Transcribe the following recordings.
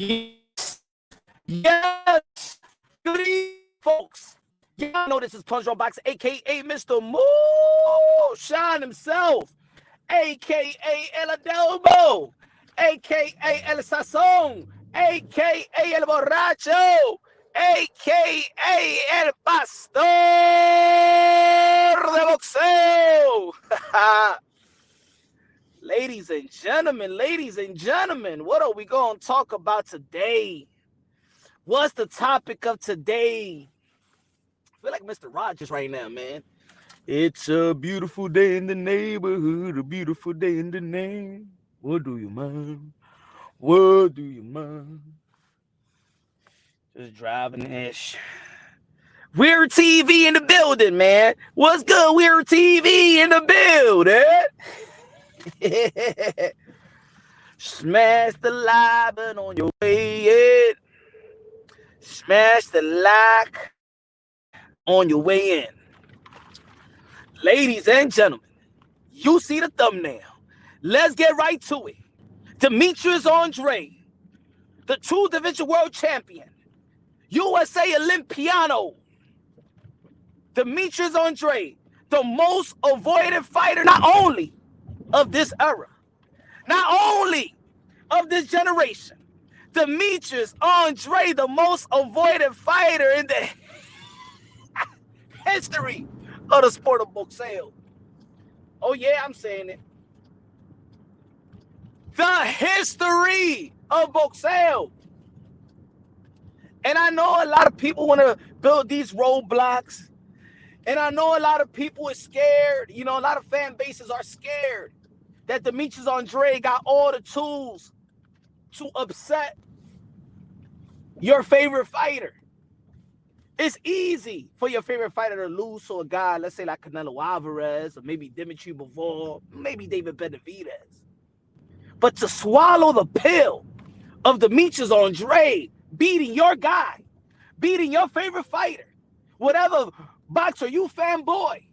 Yes, yes. Good evening, folks. Y'all know this is Punch Box, aka Mr. Moonshine himself, aka El Adobo, aka El Sazón, aka El Borracho, aka El Pastor de Boxeo. Ladies and gentlemen, what are we going to talk about today? What's the topic of today? I feel like Mr. Rogers right now, man. It's a beautiful day in the neighborhood, a beautiful day in the name. What do you mind? What do you mind? Just driving ish. Weird TV in the building, man. What's good, Weird TV in the building? Smash the like button on your way in. Smash the like on your way in. Ladies and gentlemen, you see the thumbnail. Let's get right to it. Demetrius Andrade, the two-division world champion, USA Olympiano. Demetrius Andrade, the most avoided fighter not only of this era, not only of this generation. Demetrius Andrade, the most avoided fighter in the history of the sport of boxeo. Oh yeah, I'm saying it. The history of boxeo. And I know a lot of people want to build these roadblocks. And I know a lot of people are scared. You know, a lot of fan bases are scared that Demetrius Andrade got all the tools to upset your favorite fighter. It's easy for your favorite fighter to lose to a guy, let's say like Canelo Alvarez, or maybe Demetrius Bivol, maybe David Benavidez. But to swallow the pill of Demetrius Andrade beating your guy, beating your favorite fighter, whatever boxer you fanboy,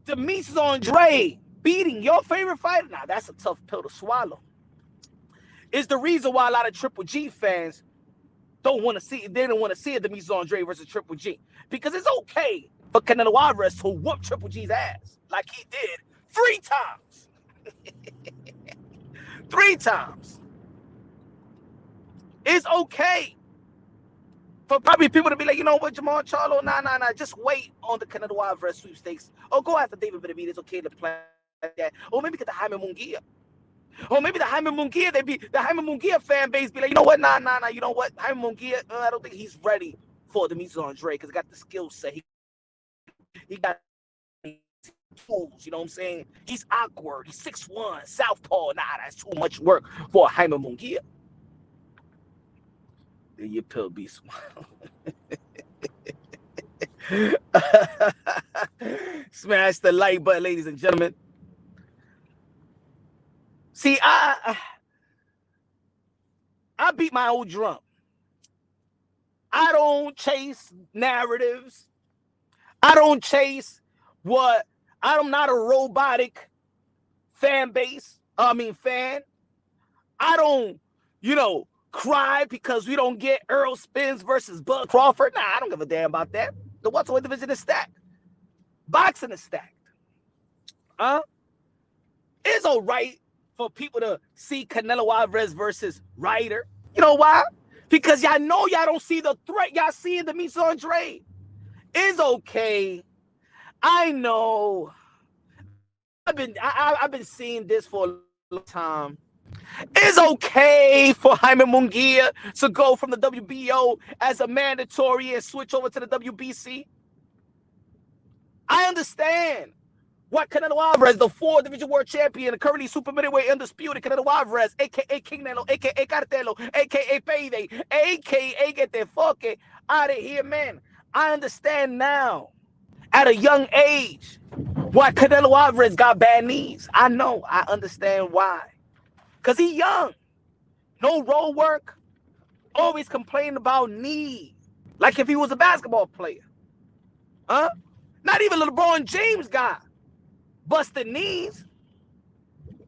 Demetrius Andrade beating your favorite fighter, now that's a tough pill to swallow. It's the reason why a lot of Triple G fans don't want to see it. They don't want to see it, Demetrius Andrade versus Triple G. Because it's okay for Canelo Alvarez to whoop Triple G's ass like he did 3 times. 3 times. It's okay for probably people to be like, you know what, Jamal Charlo, nah, just wait on the Canelo Alvarez sweepstakes. Or go after David Benavidez, it's okay to play that. Or maybe get the Jaime Munguia. Or maybe the Jaime Munguia fan base be like, you know what, nah, you know what, Jaime Munguia, I don't think he's ready for Demetrius Andrade because he got the skill set. He got tools, you know what I'm saying? He's awkward. He's 6'1", southpaw. Nah, that's too much work for Jaime Munguia. Then your pill be smile. Smash the like button, ladies and gentlemen. See, I beat my old drum. I don't chase narratives. I don't chase what. I'm not a robotic fan. I don't, cry because we don't get Earl Spence versus Bud Crawford. Nah, I don't give a damn about that. The welterweight division is stacked. Boxing is stacked. It's all right for people to see Canelo Alvarez versus Ryder. You know why? Because y'all know y'all don't see the threat. Y'all see the Demetrius Andrade. It's okay. I know. I've been seeing this for a long time. It's okay for Jaime Munguia to go from the WBO as a mandatory and switch over to the WBC. I understand what Canelo Alvarez, the 4-division world champion, and currently super middleweight undisputed Canelo Alvarez, a.k.a. King Nelo, a.k.a. Cartelo, a.k.a. Payday, a.k.a. Get the fuck out of here, man. I understand now, at a young age, why Canelo Alvarez got bad knees. I know. I understand why. Because he's young. No road work. Always complaining about knees. Like if he was a basketball player. Not even LeBron James got busted knees.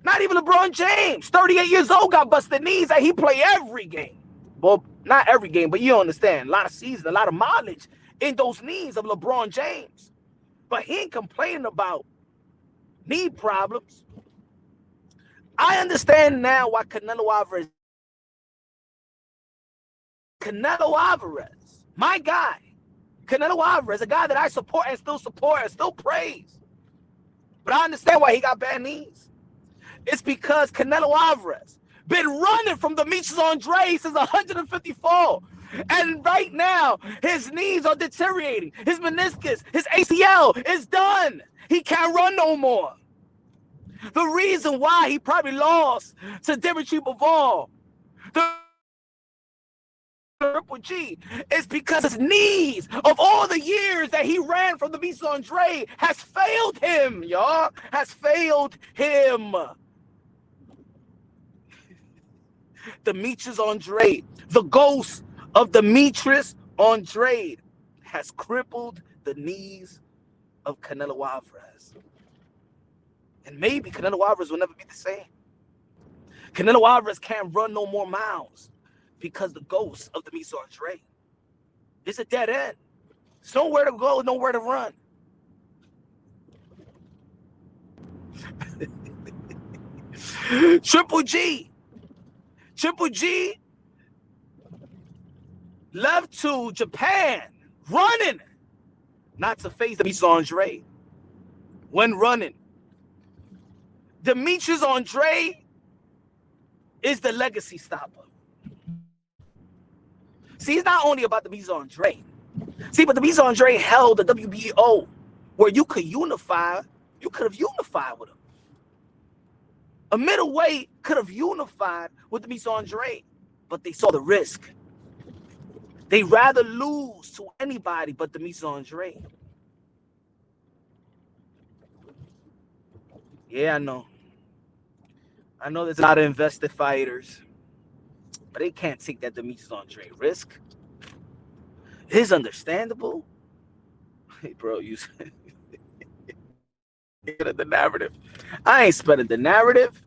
Not even LeBron James, 38 years old, got busted knees, and he play every game. Well, not every game, but you understand. A lot of season, a lot of mileage in those knees of LeBron James. But he ain't complaining about knee problems. I understand now why Canelo Alvarez, my guy, Canelo Alvarez, a guy that I support and still praise. But I understand why he got bad knees. It's because Canelo Alvarez been running from Demetrius Andrade since 154. And right now, his knees are deteriorating. His meniscus, his ACL is done. He can't run no more. The reason why he probably lost to Demetrius the Triple G, is because his knees of all the years that he ran from Demetrius Andrade has failed him, y'all. Has failed him. Demetrius Andrade, the ghost of Demetrius Andrade, has crippled the knees of Canelo Alvarez. And maybe Canelo Alvarez will never be the same. Canelo Alvarez can't run no more miles because the ghost of Demetrius Andrade is a dead end. There's nowhere to go, nowhere to run. Triple G left to Japan running, not to face Demetrius Andrade. When running, Demetrius Andrade is the legacy stopper. See, it's not only about Demetrius Andrade. See, but Demetrius Andrade held the WBO where you could have unified with him. A middleweight could have unified with Demetrius Andrade, but they saw the risk. They rather lose to anybody but Demetrius Andrade. Yeah, I know there's a lot of invested fighters, but they can't take that Demetrius Andrade risk. It is understandable. Hey, bro, you said the narrative. I ain't spreading the narrative.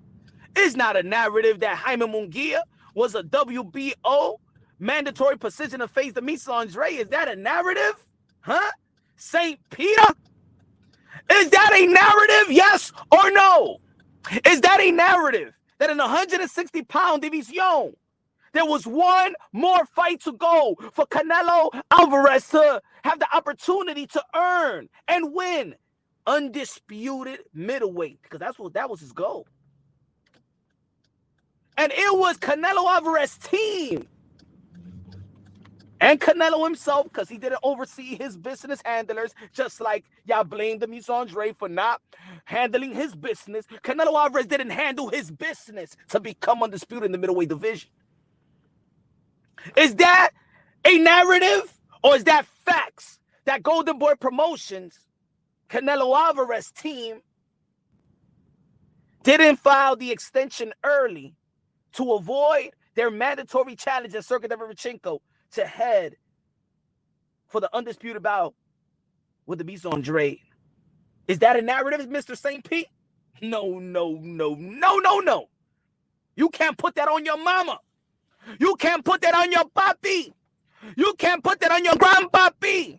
It's not a narrative that Jaime Munguia was a WBO mandatory position to face Demetrius Andrade. Is that a narrative? Huh? St. Peter? Is that a narrative? Yes or no? Is that a narrative that in 160-pound division, there was one more fight to go for Canelo Alvarez to have the opportunity to earn and win undisputed middleweight? Because that was his goal. And it was Canelo Alvarez's team and Canelo himself, because he didn't oversee his business handlers, just like y'all blamed Demetrius Andrade for not handling his business. Canelo Alvarez didn't handle his business to become undisputed in the middleweight division. Is that a narrative or is that facts? That Golden Boy Promotions, Canelo Alvarez team, didn't file the extension early to avoid their mandatory challenge at Sergey Derevchenko to head for the undisputed bout with Demetrius Andrade. Is that a narrative, Mr. St. Pete? No. You can't put that on your mama. You can't put that on your papi. You can't put that on your grandpapi.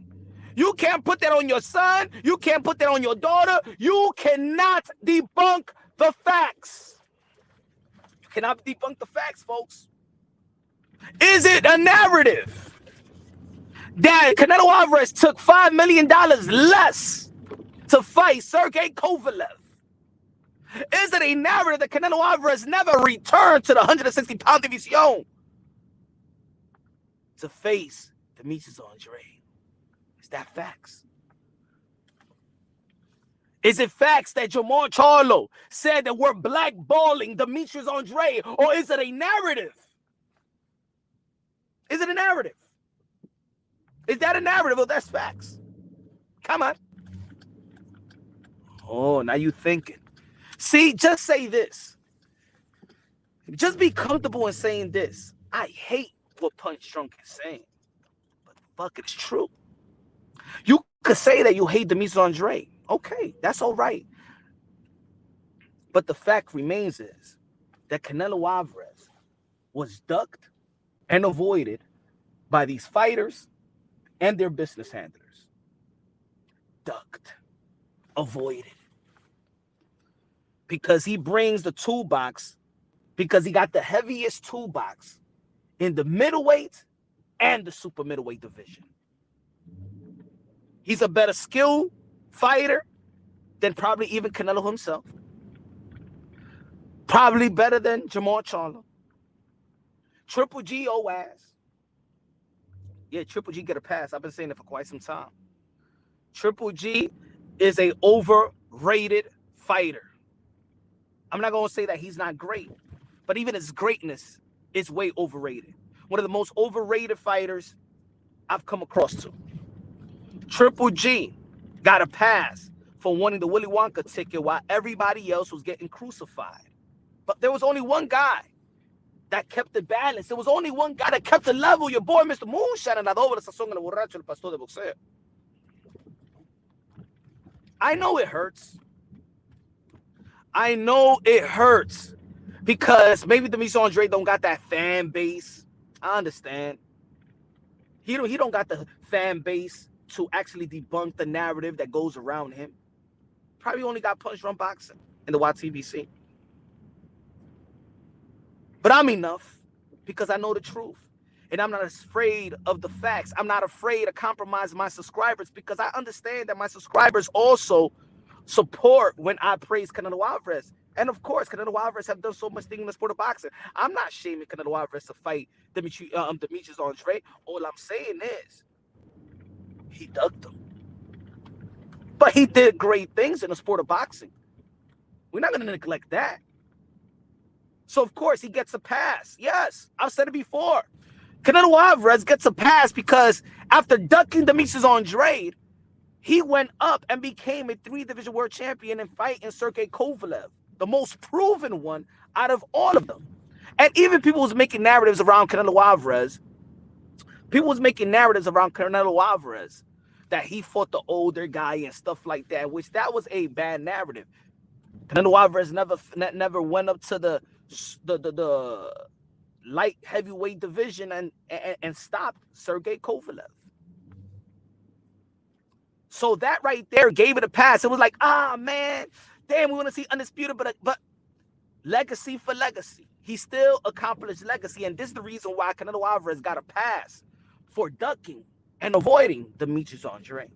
You can't put that on your son. You can't put that on your daughter. You cannot debunk the facts. You cannot debunk the facts, folks. Is it a narrative that Canelo Alvarez took $5 million less to fight Sergey Kovalev? Is it a narrative that Canelo Alvarez never returned to the 160-pound division to face Demetrius Andrade? Is that facts? Is it facts that Jamar Charlo said that we're blackballing Demetrius Andrade, or is it a narrative? Is it a narrative? Is that a narrative or that's facts? Come on. Oh, now you thinking. See, just say this. Just be comfortable in saying this. I hate what Punch Drunk is saying, but fuck, it's true. You could say that you hate Demetrius Andrade. Okay, that's all right. But the fact remains is that Canelo Alvarez was ducked and avoided by these fighters and their business handlers. Ducked, avoided. Because he brings the toolbox, because he got the heaviest toolbox in the middleweight and the super middleweight division. He's a better skill fighter than probably even Canelo himself. Probably better than Jamal Charlo. Triple G, oh ass. Yeah, Triple G get a pass. I've been saying it for quite some time. Triple G is a overrated fighter. I'm not going to say that he's not great, but even his greatness is way overrated. One of the most overrated fighters I've come across to. Triple G got a pass for wanting the Willy Wonka ticket while everybody else was getting crucified. But there was only one guy that kept the balance. There was only one guy that kept the level. Your boy, Mr. Moonshine, and la doble sazón en el borracho, el pastor de boxeo. I know it hurts. I know it hurts because maybe Demetrius Andrade don't got that fan base. I understand. He don't got the fan base to actually debunk the narrative that goes around him. Probably only got Punch Run Boxing in the YTBC. But I'm enough because I know the truth. And I'm not afraid of the facts. I'm not afraid to compromise my subscribers because I understand that my subscribers also support when I praise Canelo Alvarez. And of course, Canelo Alvarez have done so much thing in the sport of boxing. I'm not shaming Canelo Alvarez to fight Demetrius Andrade. All I'm saying is he ducked him. But he did great things in the sport of boxing. We're not going to neglect that. So, of course, he gets a pass. Yes, I've said it before. Canelo Alvarez gets a pass because after ducking Demetrius Andrade, he went up and became a 3-division world champion and fighting Sergey Kovalev, the most proven one out of all of them. And even people was making narratives around Canelo Alvarez. People was making narratives around Canelo Alvarez that he fought the older guy and stuff like that, which that was a bad narrative. Canelo Alvarez never went up to the light heavyweight division and stopped Sergey Kovalev. So that right there gave it a pass. It was like, man, damn, we want to see undisputed, but legacy for legacy. He still accomplished legacy, and this is the reason why Canelo Alvarez got a pass for ducking and avoiding Demetrius Andrade.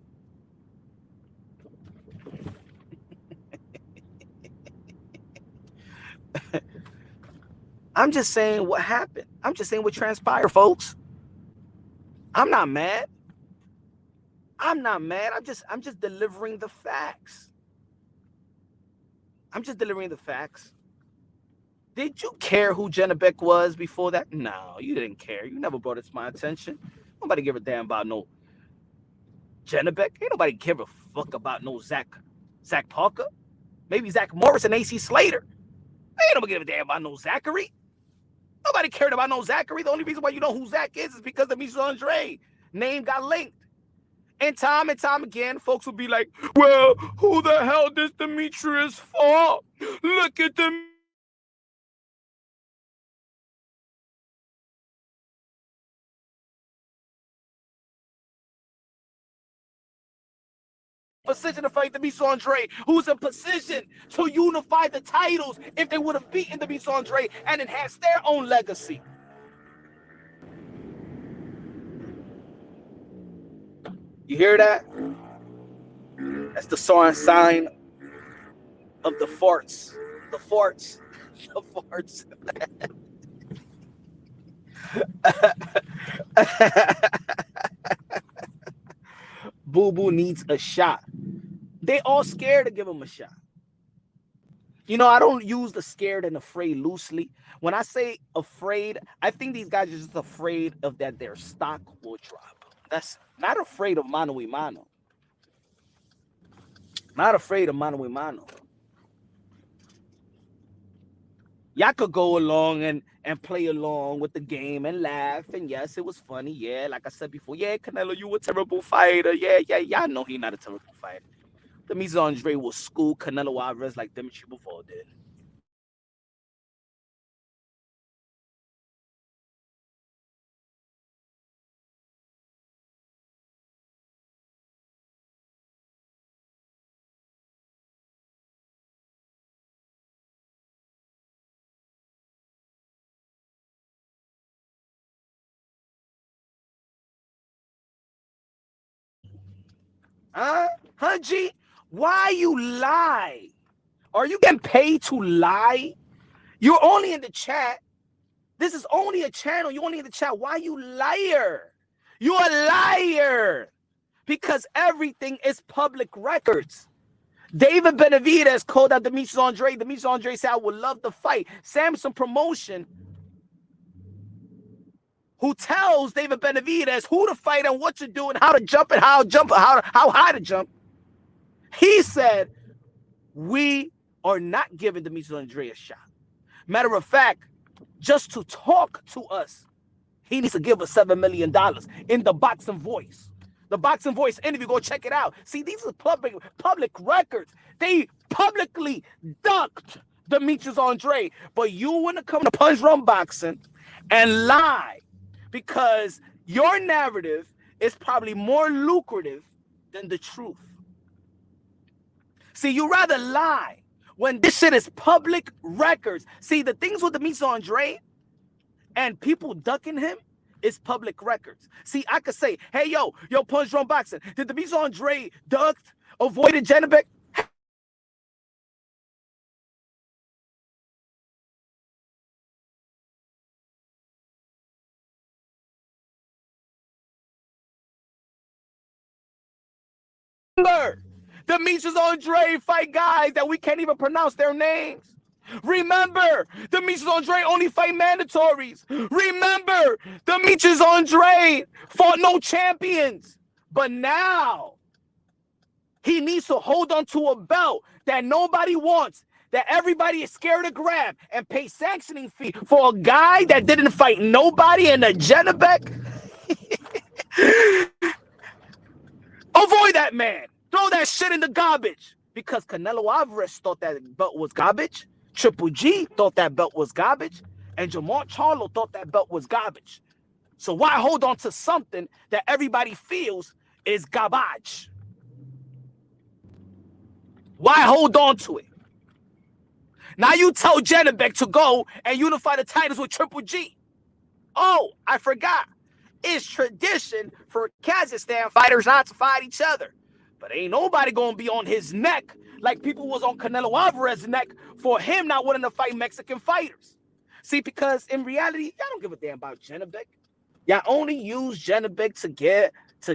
I'm just saying what happened. I'm just saying what transpired, folks. I'm not mad. I'm not mad. I'm just delivering the facts. I'm just delivering the facts. Did you care who Jenna Beck was before that? No, you didn't care. You never brought it to my attention. Nobody give a damn about no Jenna Beck. Ain't nobody give a fuck about no Zach Parker. Maybe Zach Morris and AC Slater. Ain't nobody give a damn about no Zachary. Nobody cared about no Zachary. The only reason why you know who Zach is because Demetrius Andrade name got linked. And time again, folks will be like, well, who the hell does Demetrius fall? Look at them. Position to fight Demetrius Andrade, who's in position to unify the titles if they would have beaten Demetrius Andrade and enhance their own legacy. You hear that? That's the sign of the farts. The farts. The farts. Boo Boo needs a shot. They all scared to give him a shot. You know, I don't use the scared and afraid loosely. When I say afraid, I think these guys are just afraid of that their stock will drop. That's not afraid of mano y mano. Not afraid of mano y mano. Y'all could go along and play along with the game and laugh. And yes, it was funny. Yeah, like I said before. Yeah, Canelo, you a terrible fighter. Yeah, y'all know he's not a terrible fighter. Demetrius Andrade will school Canelo Alvarez like Demetrius before did. Huh, G? Why you lie? Are you getting paid to lie? You're only in the chat. This is only a channel. You're only in the chat. Why you liar? You're a liar. Because everything is public records. David Benavidez called out Demetrius Andrade. Demetrius Andrade said, I would love to fight. Samson Promotion, who tells David Benavidez who to fight and what to do and how to jump and how high to jump. He said, we are not giving Demetrius Andrade a shot. Matter of fact, just to talk to us, he needs to give us $7 million in the Boxing Voice. The Boxing Voice interview, go check it out. See, these are public records. They publicly ducked Demetrius Andrade. But you want to come to Punch Run Boxing and lie because your narrative is probably more lucrative than the truth. See, you rather lie when this shit is public records. See, the things with Demetrius Andrade and people ducking him is public records. See, I could say, hey, yo, Punch Drunk Boxing. Did Demetrius Andrade ducked, avoided Janabek? Demetrius Andrade fight guys that we can't even pronounce their names. Remember, Demetrius Andrade only fight mandatories. Remember, Demetrius Andrade fought no champions. But now, he needs to hold on to a belt that nobody wants, that everybody is scared to grab, and pay sanctioning fee for a guy that didn't fight nobody in a Janabek. Avoid that man. Throw that shit in the garbage. Because Canelo Alvarez thought that belt was garbage. Triple G thought that belt was garbage. And Jamal Charlo thought that belt was garbage. So why hold on to something that everybody feels is garbage? Why hold on to it? Now you tell Janabek to go and unify the titles with Triple G. Oh, I forgot. It's tradition for Kazakhstan fighters not to fight each other. But ain't nobody going to be on his neck like people was on Canelo Alvarez's neck for him not wanting to fight Mexican fighters. See, because in reality, y'all don't give a damn about Janabek. Y'all only use Janabek to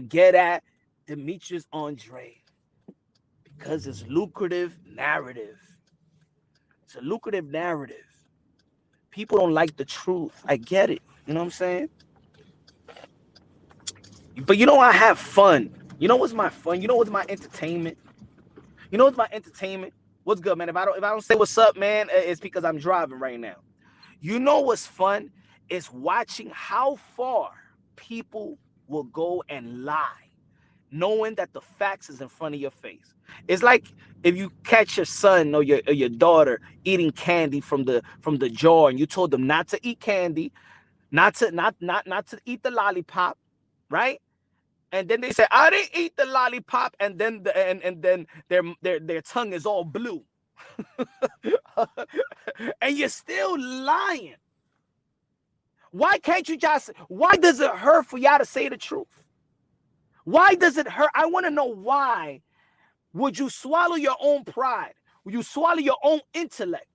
get at Demetrius Andrade. Because it's lucrative narrative. It's a lucrative narrative. People don't like the truth. I get it. You know what I'm saying? But you know, I have fun. You know what's my fun? You know what's my entertainment? You know what's my entertainment? What's good, man? If I don't say what's up, man, it's because I'm driving right now. You know what's fun? Is watching how far people will go and lie, knowing that the facts is in front of your face. It's like if you catch your son or your daughter eating candy from the jar, and you told them not to eat candy, not to eat the lollipop, right? And then they say, I didn't eat the lollipop, and then their tongue is all blue. And you're still lying. Why can't you just, why does it hurt for y'all to say the truth? Why does it hurt? I want to know why. Would you swallow your own pride? Would you swallow your own intellect?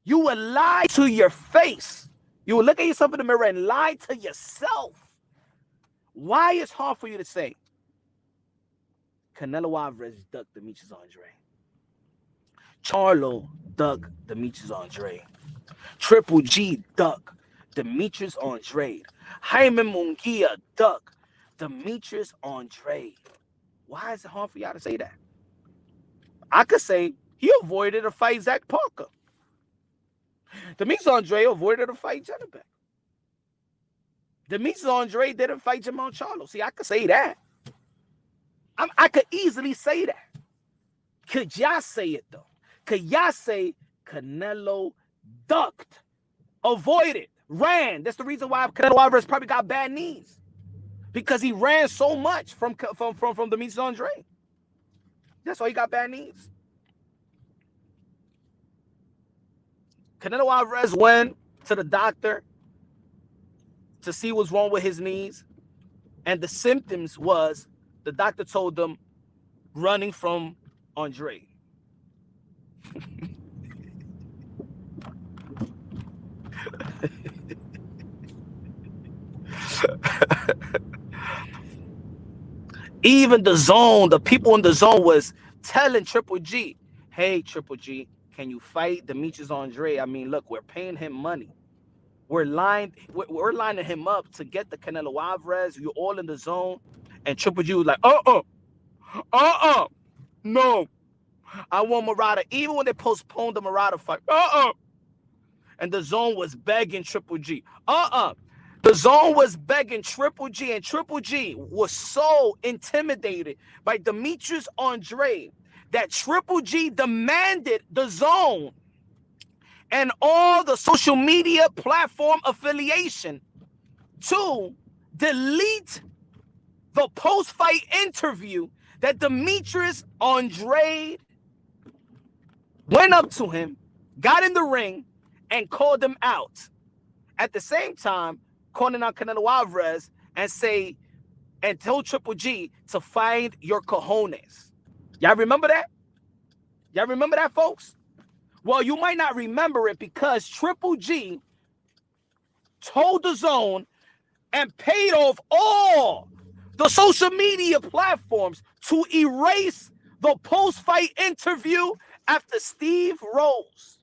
You would lie to your face. You would look at yourself in the mirror and lie to yourself. Why it's hard for you to say? Canelo Alvarez ducked Demetrius Andrade. Charlo ducked Demetrius Andrade. Triple G ducked Demetrius Andrade. Jaime Munguia ducked Demetrius Andrade. Why is it hard for y'all to say that? I could say he avoided a fight Zach Parker. Demetrius Andrade avoided a fight Janabek. Demetrius Andrade didn't fight Jamal Charlo. See, I could say that. I could easily say that. Could y'all say it, though? Could y'all say Canelo ducked, avoided, ran? That's the reason why Canelo Alvarez probably got bad knees. Because he ran so much from Demetrius Andrade. That's why he got bad knees. Canelo Alvarez went to the doctor to see what's wrong with his knees. And the symptoms was the doctor told them running from Andre. Even the zone, the people in the zone was telling Triple G, hey, Triple G, can you fight Demetrius Andrade? I mean, look, we're paying him money. We're lining him up to get the Canelo Alvarez. You're all in the zone. And Triple G was like, no. I want Murata. Even when they postponed the Murata fight, and the zone was begging Triple G, The zone was begging Triple G, and Triple G was so intimidated by Demetrius Andrade that Triple G demanded the zone and all the social media platform affiliation to delete the post-fight interview that Demetrius Andrade went up to him, got in the ring, and called him out. At the same time, calling out Canelo Alvarez and told Triple G to find your cojones. Y'all remember that? Y'all remember that, folks? Well, you might not remember it because Triple G told the zone and paid off all the social media platforms to erase the post-fight interview after Steve Rose.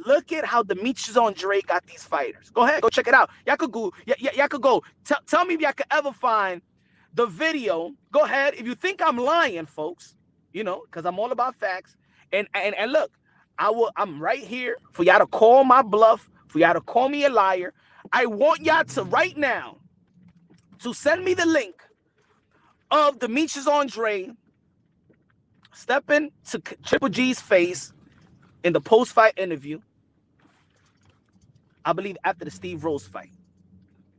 Look at how Demetrius Andrade got these fighters. Go ahead, go check it out. Y'all could go. Y'all could go. Tell me if y'all could ever find the video. Go ahead. If you think I'm lying, folks, you know, because I'm all about facts. And look, I'm right here for y'all to call my bluff, for y'all to call me a liar. I want y'all to right now to send me the link of Demetrius Andrade stepping to Triple G's face in the post-fight interview. I believe after the Steve Rose fight.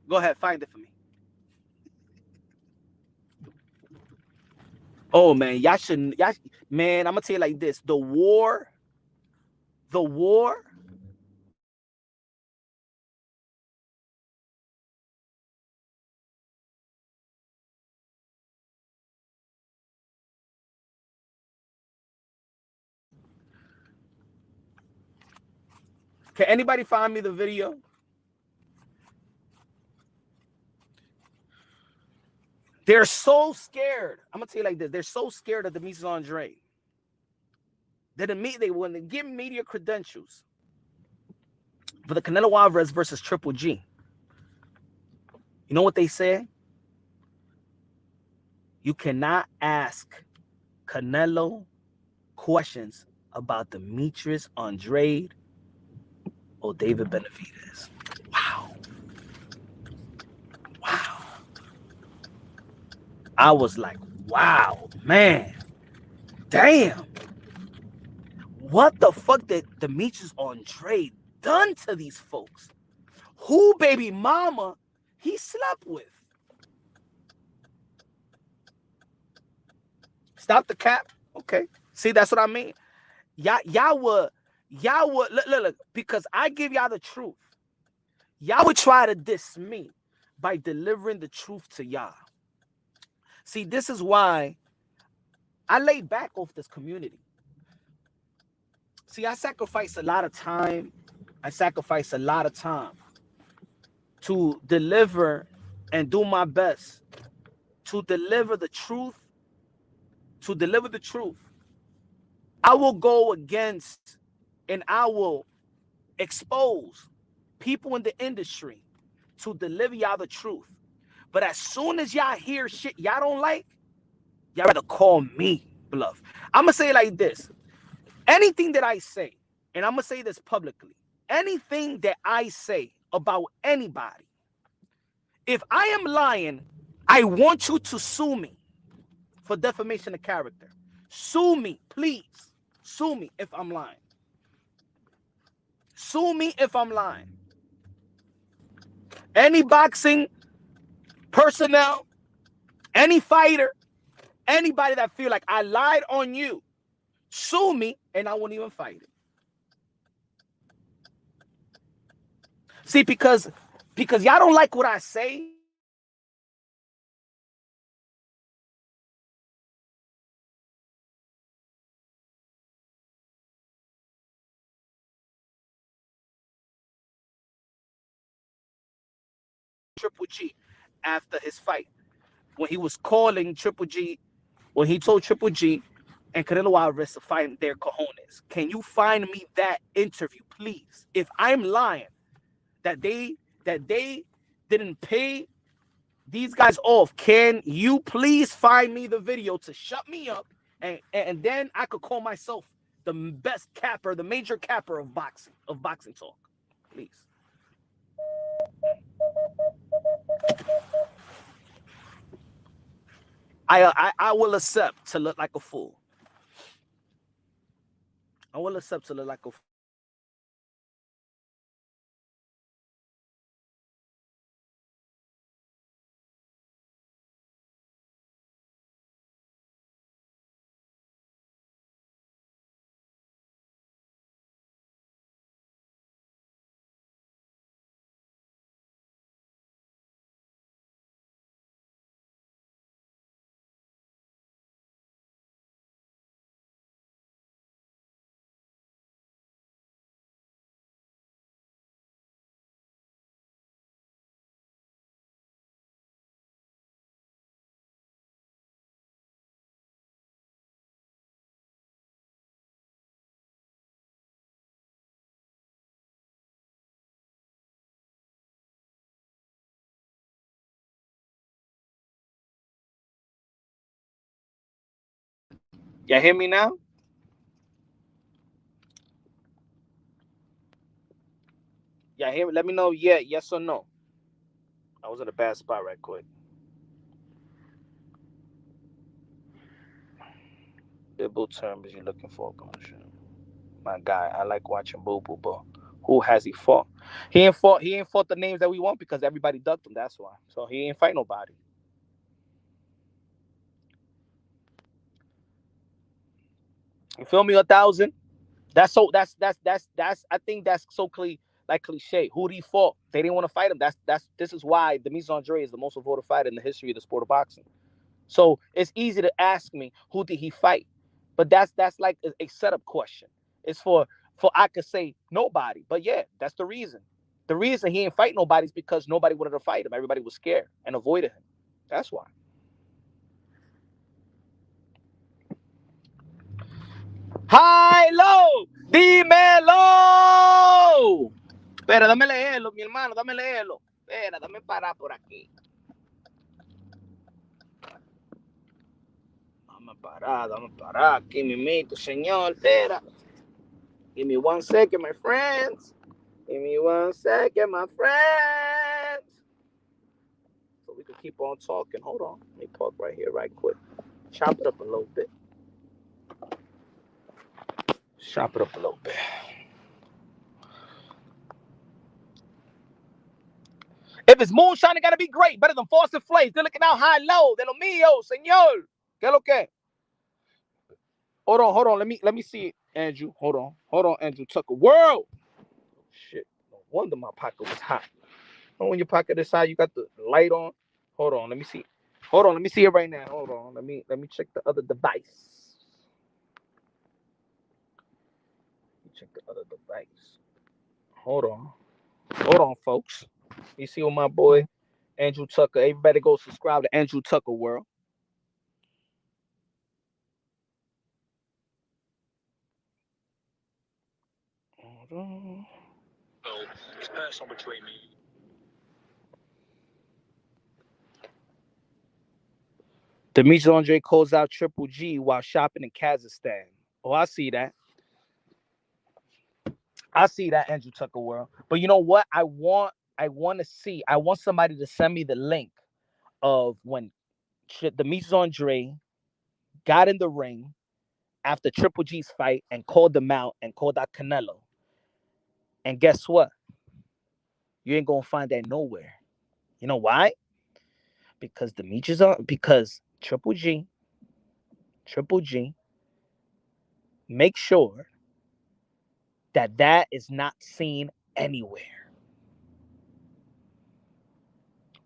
Go ahead, find it for me. Oh man, y'all shouldn't. Man, I'm gonna tell you like this: the war. Can anybody find me the video? They're so scared. I'm gonna tell you like this: they're so scared of Demetrius Andrade. They want to give media credentials for the Canelo Alvarez versus Triple G. You know what they say? You cannot ask Canelo questions about Demetrius Andrade or David Benavidez. Wow. I was like, wow, man. Damn. What the fuck did Demetrius Andrade done to these folks? Who baby mama he slept with? Stop the cap. Okay. See, that's what I mean. Y'all would look, because I give y'all the truth. Y'all would try to diss me by delivering the truth to y'all. See, this is why I lay back off this community. See, I sacrifice a lot of time. I sacrifice a lot of time to deliver and do my best to deliver the truth. To deliver the truth. I will go against and I will expose people in the industry to deliver y'all the truth. But as soon as y'all hear shit y'all don't like, y'all better call me bluff. I'm going to say it like this. Anything that I say, and I'm going to say this publicly, anything that I say about anybody, if I am lying, I want you to sue me for defamation of character. Sue me, please. Sue me if I'm lying. Sue me if I'm lying. Any boxing personnel, any fighter, anybody that feel like I lied on you, sue me and I won't even fight it. See, because y'all don't like what I say. Triple G after his fight when he was calling Triple G, when he told Triple G and Canelo Alvarez to fight their cojones. Can you find me that interview, please? If I'm lying that they didn't pay these guys off, can you please find me the video to shut me up, and then I could call myself the best capper, the major capper of boxing talk, please. I will accept to look like a fool. I will accept to look like a fool. Y'all hear me now? Y'all hear me? Let me know. Yeah, yes or no. I was in a bad spot right quick. Bible terms you're looking for, my guy. I like watching Boo Boo, but who has he fought? He ain't fought. He ain't fought the names that we want because everybody ducked him. That's why. So he ain't fight nobody. You feel me? 1,000. That's so. That's. I think that's so like cliche. Who did he fought? They didn't want to fight him. That's. This is why Demetrius Andrade is the most voted fighter in the history of the sport of boxing. So it's easy to ask me who did he fight, but that's like a setup question. It's for I could say nobody, but yeah, that's the reason. The reason he ain't fight nobody is because nobody wanted to fight him. Everybody was scared and avoided him. That's why. High low, dímelo. Espera, dame leerlo, mi hermano, dame leerlo. Espera, dame parar por aquí. Dame parar aquí, mimito, señor. Espera. Give me 1 second, my friends. Give me 1 second, my friends. So we can keep on talking. Hold on. Let me park right here, right quick. Chop it up a little bit. Chop it up a little bit. If it's moonshine, it gotta be great. Better than Frosted Flakes. They're looking out high low. De lo mío, señor. ¿Qué lo que? Hold on. Let me see it, Andrew. Hold on, Andrew Tucker. World. Oh, shit. No wonder my pocket was hot. When your pocket is hot, you got the light on. Hold on, let me see. Hold on, let me see it right now. Hold on, let me check the other device. Check the other device. Hold on, folks. You see what my boy Andrew Tucker. Everybody go subscribe to Andrew Tucker World. Hold on. Oh, it's personal between me. Demetrius Andrade calls out Triple G while shopping in Kazakhstan. Oh, I see that. Andrew Tucker World. But you know what? I want to see. I want somebody to send me the link of when Demetrius Andrade got in the ring after Triple G's fight and called them out and called out Canelo. And guess what? You ain't gonna find that nowhere. You know why? Because because Triple G, make sure that is not seen anywhere.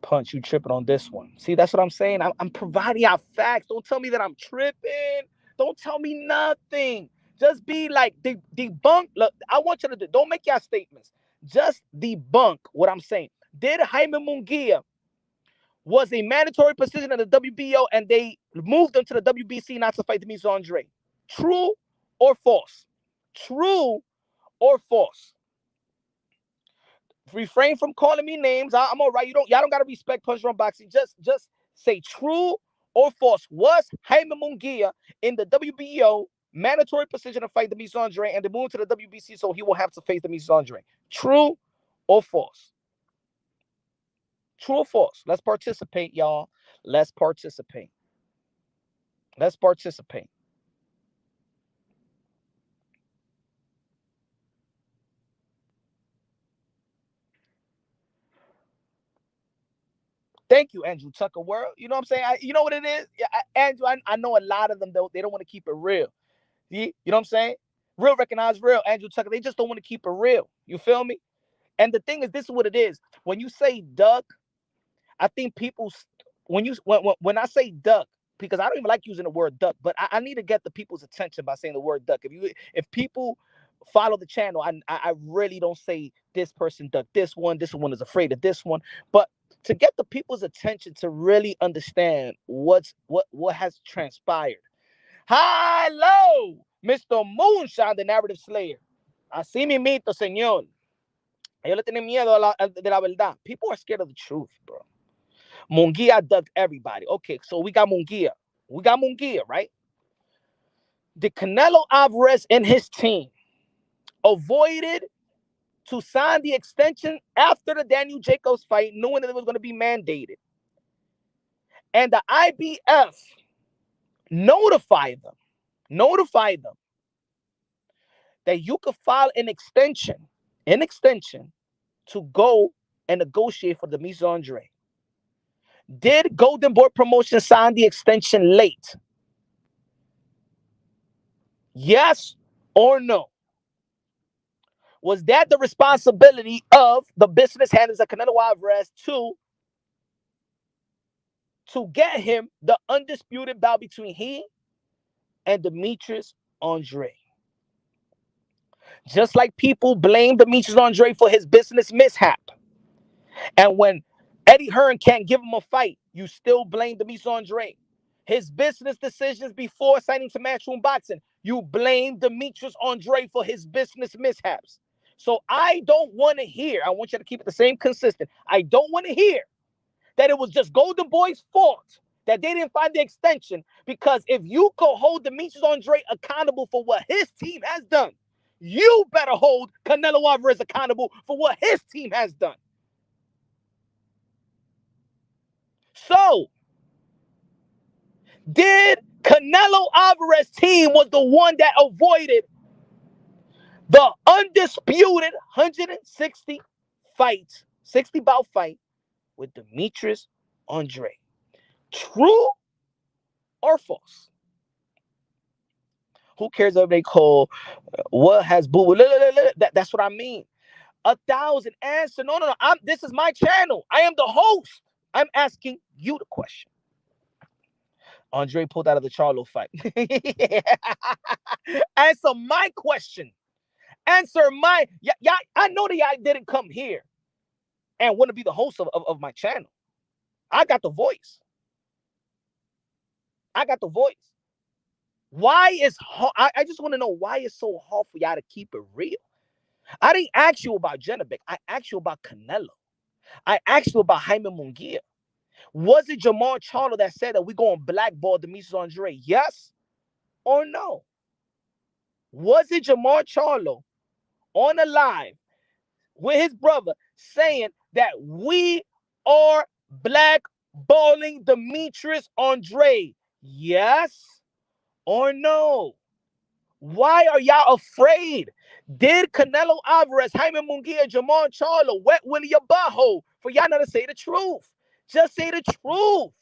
Punch, you tripping on this one. See, that's what I'm saying. I'm providing y'all facts. Don't tell me that I'm tripping. Don't tell me nothing. Just be like debunk. Look, I want you to don't make y'all statements. Just debunk what I'm saying. Did Jaime Munguia was a mandatory position in the WBO and they moved him to the WBC not to fight Demetrius Andrade? True or false? True or false? Refrain from calling me names. I'm all right. Y'all don't gotta respect Punch Run Boxing. Just say true or false. Was Jaime Munguia in the WBO mandatory position to fight Demetrius Andrade and they moved to the WBC so he will have to face Demetrius Andrade? True or false? True or false? Let's participate, y'all. Let's participate. Let's participate. Thank you, Andrew Tucker World. You know what I'm saying? You know what it is? Andrew, I know a lot of them, though, they don't want to keep it real. You know what I'm saying? Real recognize real, Andrew Tucker. They just don't want to keep it real. You feel me? And the thing is, this is what it is. When you say duck, I think people, when I say duck, because I don't even like using the word duck, but I need to get the people's attention by saying the word duck. If people follow the channel, I really don't say this person duck this one is afraid of this one, but to get the people's attention to really understand what has transpired. Hello, Mr. Moonshine, the narrative slayer. Así mimito, señor. Ellos le tienen miedo de la verdad. People are scared of the truth, bro. Munguia ducked everybody. Okay, so we got Munguia. Right? Did Canelo Alvarez and his team avoided to sign the extension after the Daniel Jacobs fight, knowing that it was going to be mandated? And the IBF notified them that you could file an extension to go and negotiate for Demetrius Andrade. Did Golden Boy Promotions sign the extension late? Yes or no? Was that the responsibility of the business handlers of Canelo Alvarez to get him the undisputed bout between he and Demetrius Andrade? Just like people blame Demetrius Andrade for his business mishap. And when Eddie Hearn can't give him a fight, you still blame Demetrius Andrade. His business decisions before signing to Matchroom Boxing, you blame Demetrius Andrade for his business mishaps. So I don't want to hear, I want you to keep it the same consistent. I don't want to hear that it was just Golden Boy's fault that they didn't find the extension, because if you could hold Demetrius Andrade accountable for what his team has done, you better hold Canelo Alvarez accountable for what his team has done. So, did Canelo Alvarez team was the one that avoided the undisputed 160 fights, 60 bout fight with Demetrius Andrade? True or false? Who cares if they call what has boo? That's what I mean. 1,000 answer. No. This is my channel. I am the host. I'm asking you the question. Andre pulled out of the Charlo fight. Answer my question. Answer my. Yeah, I know that y'all didn't come here and want to be the host of my channel. I got the voice. Why is I just want to know why it's so hard for y'all to keep it real. I didn't ask you about Genovic. I asked you about Canelo. I asked you about Jaime Munguia. Was it Jamal Charlo that said that we're going to blackball Demetrius Andrade? Yes or no? Was it Jamal Charlo on the live with his brother saying that we are blackballing Demetrius Andrade? Yes or no? Why are y'all afraid? Did Canelo Alvarez, Jaime Munguia, Jamal Charlo, Wet Willie Abajo for y'all not to say the truth? Just say the truth.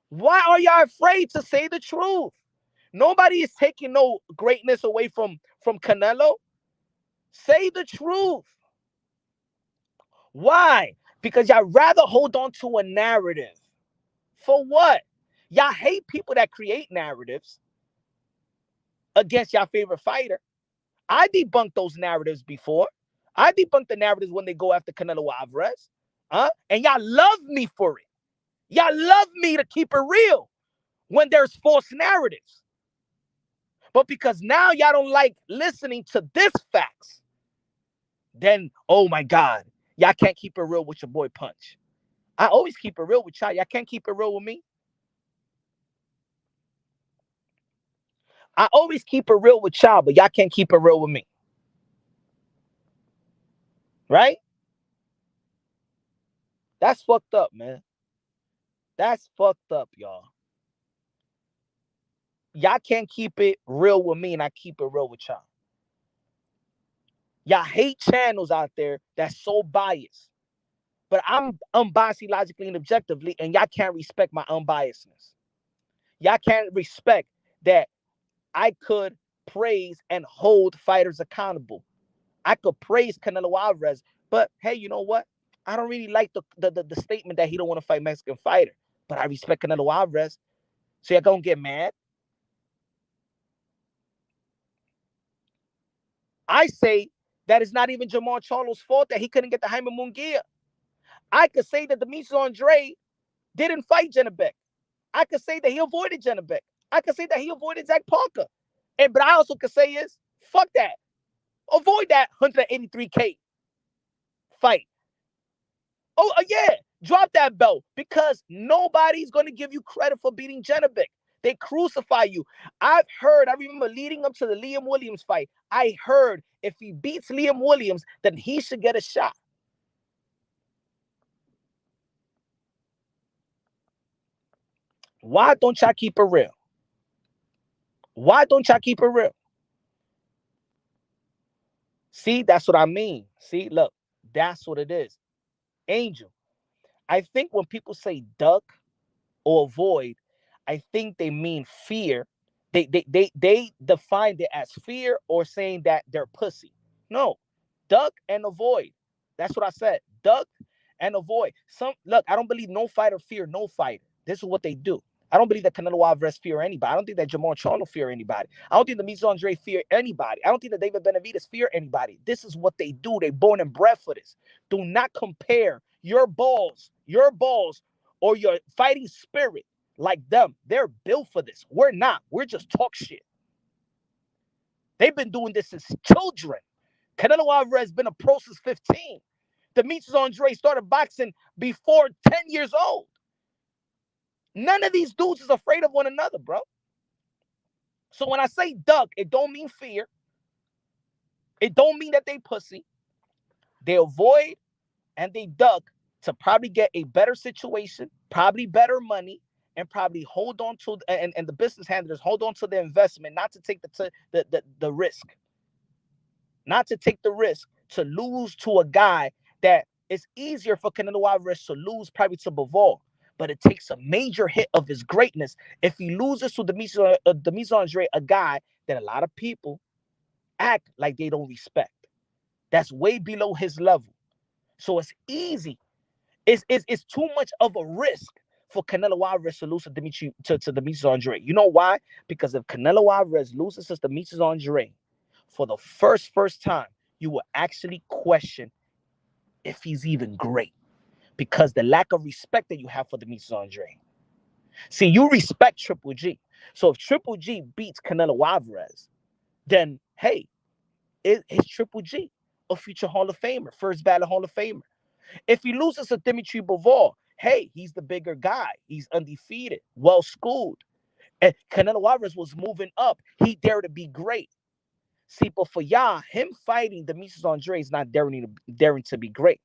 Why are y'all afraid to say the truth? Nobody is taking no greatness away from Canelo. Say the truth. Why? Because y'all rather hold on to a narrative. For what? Y'all hate people that create narratives against y'all favorite fighter. I debunked those narratives before. I debunked the narratives when they go after Canelo Alvarez. And y'all love me for it. Y'all love me to keep it real when there's false narratives. But because now y'all don't like listening to this facts, then, oh my God, y'all can't keep it real with your boy Punch. I always keep it real with y'all. Y'all can't keep it real with me. I always keep it real with y'all, but y'all can't keep it real with me. Right? That's fucked up, man. That's fucked up, y'all. Y'all can't keep it real with me, and I keep it real with y'all. Y'all hate channels out there that's so biased. But I'm unbiased logically and objectively, and y'all can't respect my unbiasedness. Y'all can't respect that I could praise and hold fighters accountable. I could praise Canelo Alvarez, but hey, you know what? I don't really like the statement that he don't want to fight Mexican fighter, but I respect Canelo Alvarez. So y'all gonna get mad? I say that it's not even Jamal Charlo's fault that he couldn't get the Jaime Munguia. I could say that Demetrius Andrade didn't fight Janabek. I could say that he avoided Janabek. I could say that he avoided Zach Parker. But I also could say is, fuck that. Avoid that 183K fight. Oh, yeah. Drop that belt because nobody's going to give you credit for beating Janabek. They crucify you. I remember leading up to the Liam Williams fight, I heard if he beats Liam Williams, then he should get a shot. Why don't y'all keep it real? Why don't y'all keep it real? See, that's what I mean. See, look, that's what it is. Angel, I think when people say duck or avoid, I think they mean fear. They defined it as fear or saying that they're pussy. No, duck and avoid. That's what I said. Duck and avoid. Look, I don't believe no fighter fear no fighter. This is what they do. I don't believe that Canelo Alvarez fear anybody. I don't think that Jamal Charlo fear anybody. I don't think that Demetrius Andrade fear anybody. I don't think that David Benavidez fear anybody. This is what they do. They born and bred for this. Do not compare your balls, or your fighting spirit like them. They're built for this. We're not. We're just talk shit. They've been doing this since children. Canelo Alvarez has been a pro since 15. Demetrius Andrade started boxing before 10 years old. None of these dudes is afraid of one another, bro. So when I say duck, it don't mean fear. It don't mean that they pussy. They avoid and they duck to probably get a better situation, probably better money, and probably hold on to and the business handlers hold on to the investment, not to take the risk, not to take the risk to lose to a guy that it's easier for Canelo Alvarez to lose probably to Bivol, but it takes a major hit of his greatness if he loses to Demetrius Andrade, a guy that a lot of people act like they don't respect. That's way below his level. So it's easy. It's too much of a risk for Canelo Alvarez to lose to Demetrius Andrade. You know why? Because if Canelo Alvarez loses to Demetrius Andrade for the first time, you will actually question if he's even great because the lack of respect that you have for Demetrius Andrade. See, you respect Triple G. So if Triple G beats Canelo Alvarez, then hey, it's Triple G, a future Hall of Famer, first ballot Hall of Famer. If he loses to Dimitri Bivol, hey, he's the bigger guy. He's undefeated, well-schooled. And Canelo Alvarez was moving up. He dared to be great. See, but for y'all, him fighting Demetrius Andrade is not daring to be great.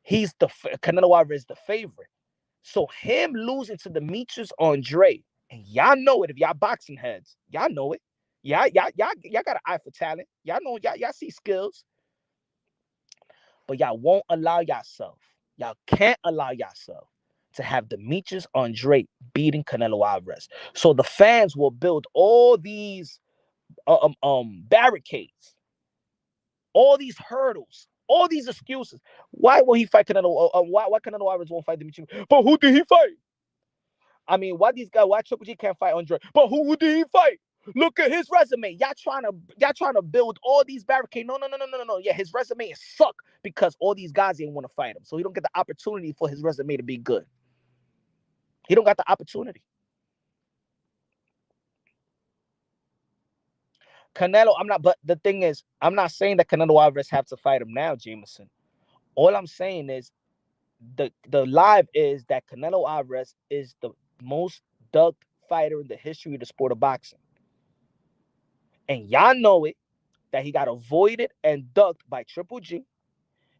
He's Canelo Alvarez the favorite. So him losing to Demetrius Andrade, and y'all know it if y'all boxing heads. Y'all know it. Y'all got an eye for talent. Y'all know, y'all see skills. But y'all won't allow yourself. Y'all can't allow yourself to have Demetrius Andrade beating Canelo Alvarez. So the fans will build all these barricades, all these hurdles, all these excuses. Why will he fight Canelo? Why Canelo Alvarez won't fight Demetrius? But who did he fight? I mean, why Triple G can't fight Andrade? But who did he fight? Look at his resume. Y'all trying to build all these barricades. No. Yeah, his resume is suck because all these guys didn't want to fight him. So he don't get the opportunity for his resume to be good. He don't got the opportunity. Canelo, but the thing is, I'm not saying that Canelo Alvarez have to fight him now, Jameson. All I'm saying is the live is that Canelo Alvarez is the most ducked fighter in the history of the sport of boxing. And y'all know it, that he got avoided and ducked by Triple G.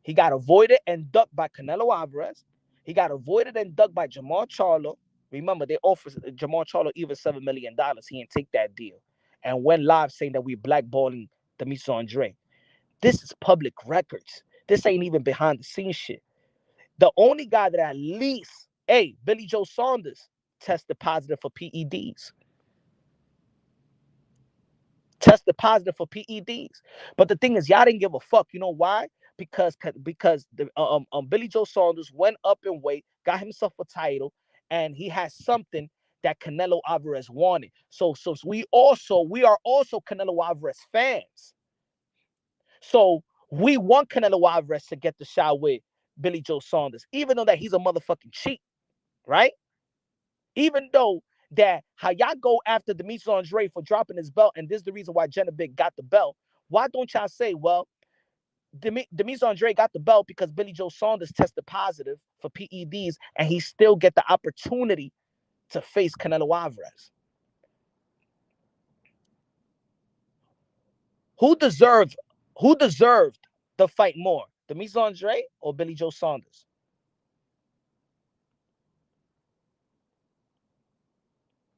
He got avoided and ducked by Canelo Alvarez. He got avoided and ducked by Jamal Charlo. Remember, they offered Jamal Charlo even $7 million. He didn't take that deal. And went live saying that we blackballing Demetrius Andrade. This is public records. This ain't even behind the scenes shit. The only guy that at least, Billy Joe Saunders tested positive for PEDs. Tested positive for PEDs. But the thing is, y'all didn't give a fuck. You know why? Because the Billy Joe Saunders went up in weight, got himself a title, and he has something that Canelo Alvarez wanted. So we are also Canelo Alvarez fans. So we want Canelo Alvarez to get the shot with Billy Joe Saunders, even though that he's a motherfucking cheat, right? Even though that how y'all go after Demetrius Andrade for dropping his belt, and this is the reason why Jenna Big got the belt. Why don't y'all say, well, Demetrius Andrade got the belt because Billy Joe Saunders tested positive for PEDs, and he still get the opportunity to face Canelo Alvarez? Who deserved the fight more, Demetrius Andrade or Billy Joe Saunders?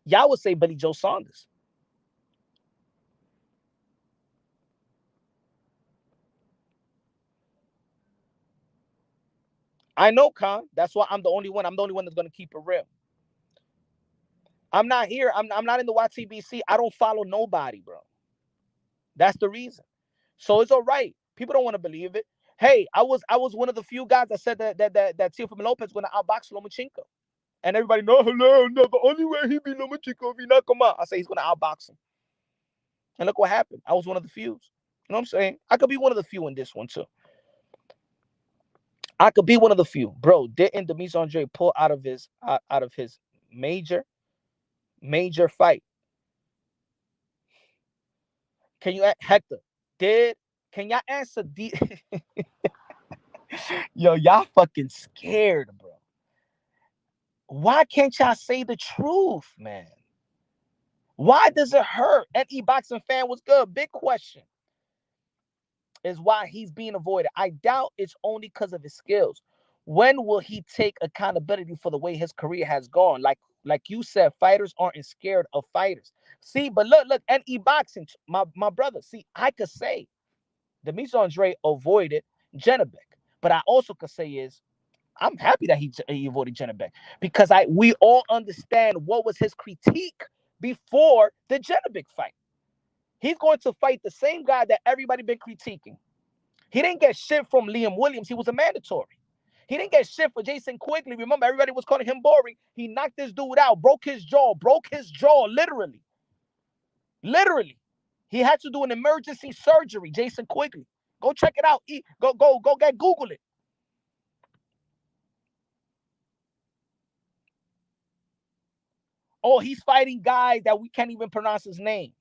Y'all would say Billy Joe Saunders. I know, Khan. That's why I'm the only one. I'm the only one that's gonna keep it real. I'm not here. I'm not in the YTBC. I don't follow nobody, bro. That's the reason. So it's all right. People don't want to believe it. Hey, I was one of the few guys that said that Teofimo Lopez was gonna outbox Lomachenko. And everybody, no, the only way he beat Lomachenko if he knock him out. I say he's gonna outbox him. And look what happened. I was one of the few. You know what I'm saying? I could be one of the few in this one too. I could be one of the few. Bro, didn't Demetrius Andrade pull out of his major fight? Can you Hector? Can y'all answer Yo, y'all fucking scared, bro. Why can't y'all say the truth, man? Why does it hurt? Any boxing fan was good. Big question is why he's being avoided. I doubt it's only because of his skills. When will he take accountability for the way his career has gone? Like you said, fighters aren't scared of fighters. See, but look, NE boxing, my brother. See, I could say Demetrius Andrade avoided Janabek, but I also could say is I'm happy that he avoided Janabek because we all understand what was his critique before the Janabek fight. He's going to fight the same guy that everybody been critiquing. He didn't get shit from Liam Williams. He was a mandatory. He didn't get shit for Jason Quigley. Remember, everybody was calling him boring. He knocked this dude out, broke his jaw, literally. Literally. He had to do an emergency surgery, Jason Quigley. Go check it out. Go get Google it. Oh, he's fighting guys that we can't even pronounce his name.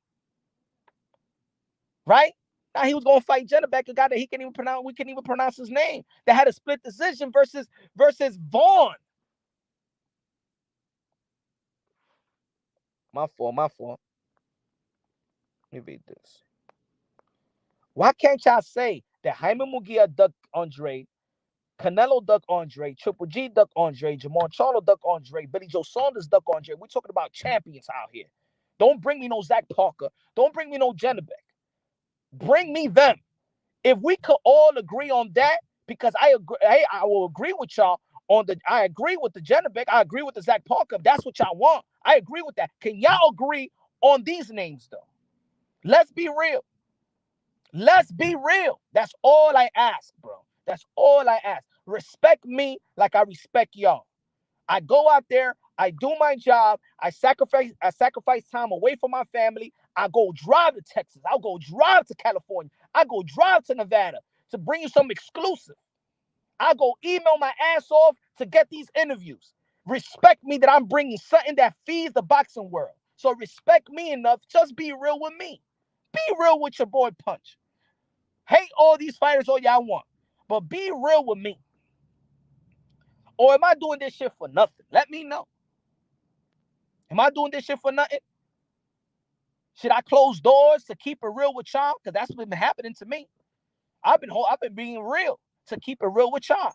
Right? Now he was going to fight Janabek, a guy that we can't even pronounce his name. That had a split decision versus Vaughn. My fault. Let me read this. Why can't y'all say that Jaime Munguia ducked Andrade, Canelo ducked Andrade, Triple G ducked Andrade, Jamal Charlo ducked Andrade, Billy Joe Saunders ducked Andrade? We're talking about champions out here. Don't bring me no Zach Parker. Don't bring me no Janabek. Bring me them. If we could all agree on that, because I agree, I will agree with y'all on I agree with the Janabek. I agree with the Zach Parker. If that's what y'all want, I agree with that. Can y'all agree on these names though? Let's be real. Let's be real. That's all I ask, bro. That's all I ask. Respect me like I respect y'all. I go out there, I do my job, I sacrifice time away from my family. I go drive to Texas. I'll go drive to California. I go drive to Nevada to bring you some exclusive. I go email my ass off to get these interviews. Respect me that I'm bringing something that feeds the boxing world. So respect me enough. Just be real with me. Be real with your boy Punch. Hate all these fighters all y'all want, but be real with me. Or am I doing this shit for nothing? Let me know. Am I doing this shit for nothing? Should I close doors to keep it real with y'all? Because that's what's been happening to me. I've been being real to keep it real with y'all.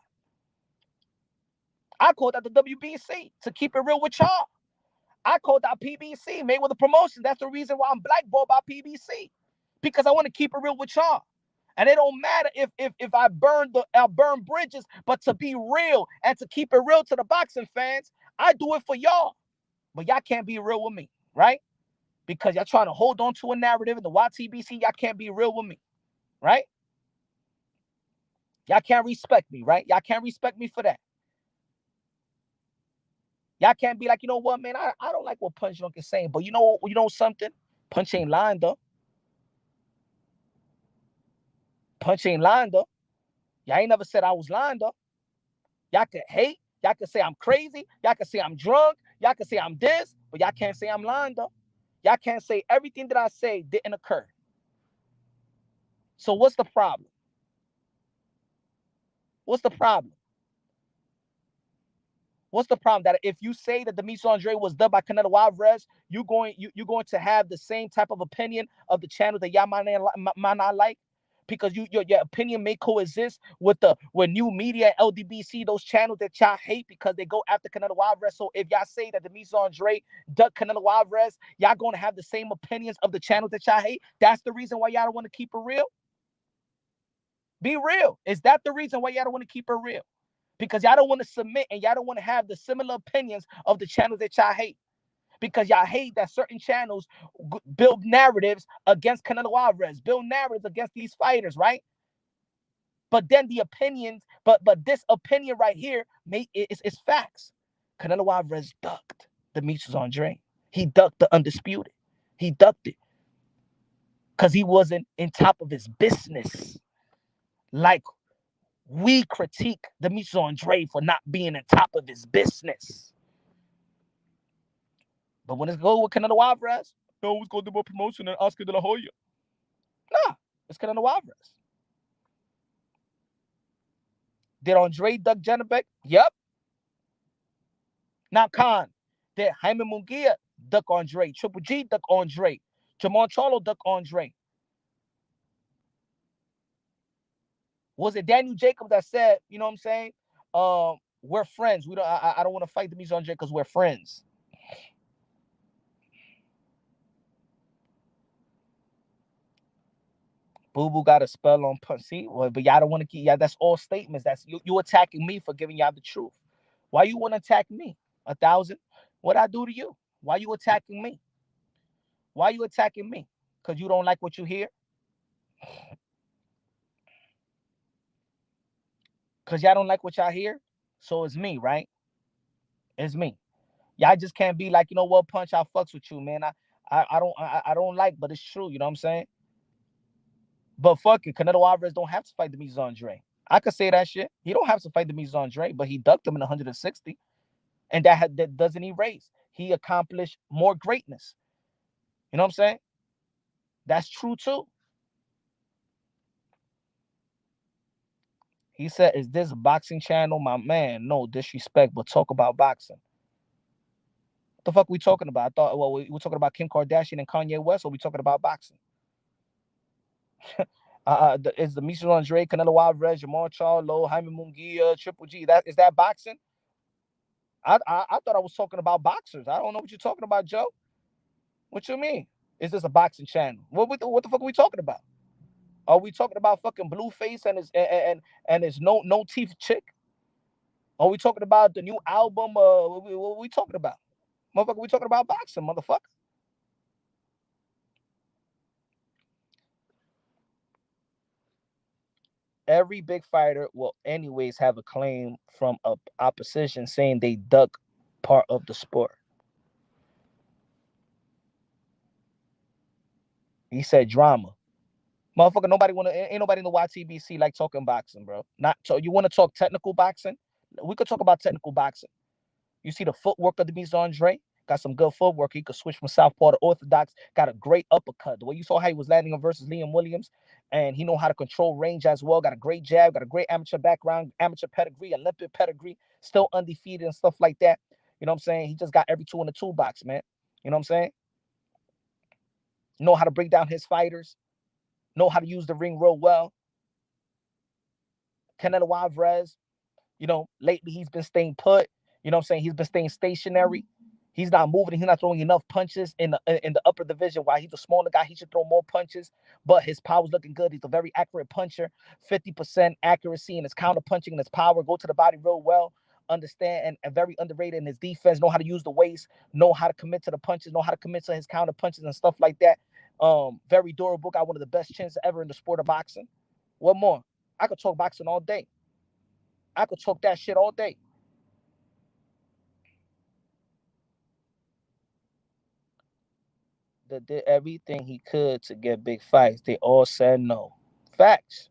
I called out the WBC to keep it real with y'all. I called out PBC, Mayweather Promotions. That's the reason why I'm blackballed by PBC. Because I want to keep it real with y'all. And it don't matter if I burn bridges, but to be real and to keep it real to the boxing fans, I do it for y'all. But y'all can't be real with me, right? Because y'all trying to hold on to a narrative in the YTBC, y'all can't be real with me, right? Y'all can't respect me, right? Y'all can't respect me for that. Y'all can't be like, you know what, man, I don't like what Punch Drunk is saying, but you know something? Punch ain't lying, though. Punch ain't lying, though. Y'all ain't never said I was lying, though. Y'all can hate. Y'all can say I'm crazy. Y'all can say I'm drunk. Y'all can say I'm this, but y'all can't say I'm lying, though. Y'all can't say everything that I say didn't occur. So what's the problem? What's the problem? What's the problem? That if you say that Demetrius Andrade was dubbed by Canelo Alvarez, you're going to have the same type of opinion of the channel that y'all might not like? Because your opinion may coexist with new media, LDBC, those channels that y'all hate because they go after Canelo Alvarez. So if y'all say that Demetrius Andrade ducked Canelo Alvarez, y'all going to have the same opinions of the channels that y'all hate? That's the reason why y'all don't want to keep it real? Be real. Is that the reason why y'all don't want to keep it real? Because y'all don't want to submit and y'all don't want to have the similar opinions of the channels that y'all hate. Because y'all hate that certain channels build narratives against Canelo Alvarez, build narratives against these fighters, right? But then the opinions, but this opinion right here is facts. Canelo Alvarez ducked Demetrius Andrade. He ducked the undisputed. He ducked it because he wasn't in top of his business. Like we critique Demetrius Andrade for not being on top of his business. But when it's go with Canelo Alvarez, no, it's going to do more promotion than Oscar De La Hoya. Nah, it's Canelo Alvarez. Did Andrade duck Janabek? Yep. Now, Khan, did Jaime Munguia duck Andrade? Triple G duck Andrade? Jamal Charlo duck Andrade? Was it Daniel Jacobs that said, you know what I'm saying? We're friends. I don't want to fight Demetrius Andrade because we're friends. Boo Boo got a spell on Punch. See, well, but y'all don't want to keep. Yeah, that's all statements. That's you attacking me for giving y'all the truth. Why you want to attack me? 1,000. What I do to you? Why you attacking me? Why you attacking me? Because you don't like what you hear? Because y'all don't like what y'all hear? So it's me, right? It's me. Y'all just can't be like, you know what, Punch, I fucks with you, man. I don't like, but it's true, you know what I'm saying? But fuck it, Canelo Alvarez don't have to fight Demetrius Andrade. I could say that shit. He don't have to fight Demetrius Andrade, but he ducked him in 160. And that doesn't erase. He accomplished more greatness. You know what I'm saying? That's true too. He said, is this a boxing channel? My man, no disrespect, but talk about boxing. What the fuck we talking about? I thought, well, we were talking about Kim Kardashian and Kanye West, or we talking about boxing? Is the Demetrius Andrade, Canelo Alvarez, Jamal Charlo, Jaime Munguia, Triple G, is that boxing? I thought I was talking about boxers. I don't know what you're talking about, Joe. What you mean? Is this a boxing channel? What the fuck are we talking about? Are we talking about fucking Blueface and his no teeth chick? Are we talking about the new album? What are we talking about? Motherfucker, we talking about boxing, motherfucker. Every big fighter will anyways have a claim from a opposition saying they duck part of the sport. He said drama. Motherfucker, ain't nobody in the YTBC like talking boxing, bro. Not so you want to talk technical boxing? We could talk about technical boxing. You see the footwork of Demetrius Andrade? Got some good footwork. He could switch from southpaw to orthodox. Got a great uppercut. The way you saw how he was landing him versus Liam Williams, and he know how to control range as well. Got a great jab. Got a great amateur background, amateur pedigree, Olympic pedigree. Still undefeated and stuff like that. You know what I'm saying? He just got every tool in the toolbox, man. You know what I'm saying? Know how to break down his fighters. Know how to use the ring real well. Canelo Alvarez, lately he's been staying put. You know what I'm saying? He's been staying stationary. He's not moving. He's not throwing enough punches in the upper division. While he's a smaller guy, he should throw more punches. But his power's looking good. He's a very accurate puncher. 50% accuracy in his counter punching and his power. Go to the body real well. Understand and very underrated in his defense. Know how to use the waist. Know how to commit to the punches. Know how to commit to his counter punches and stuff like that. Very durable. Got one of the best chins ever in the sport of boxing. What more? I could talk boxing all day. I could talk that shit all day. That did everything he could to get big fights. They all said no. Facts.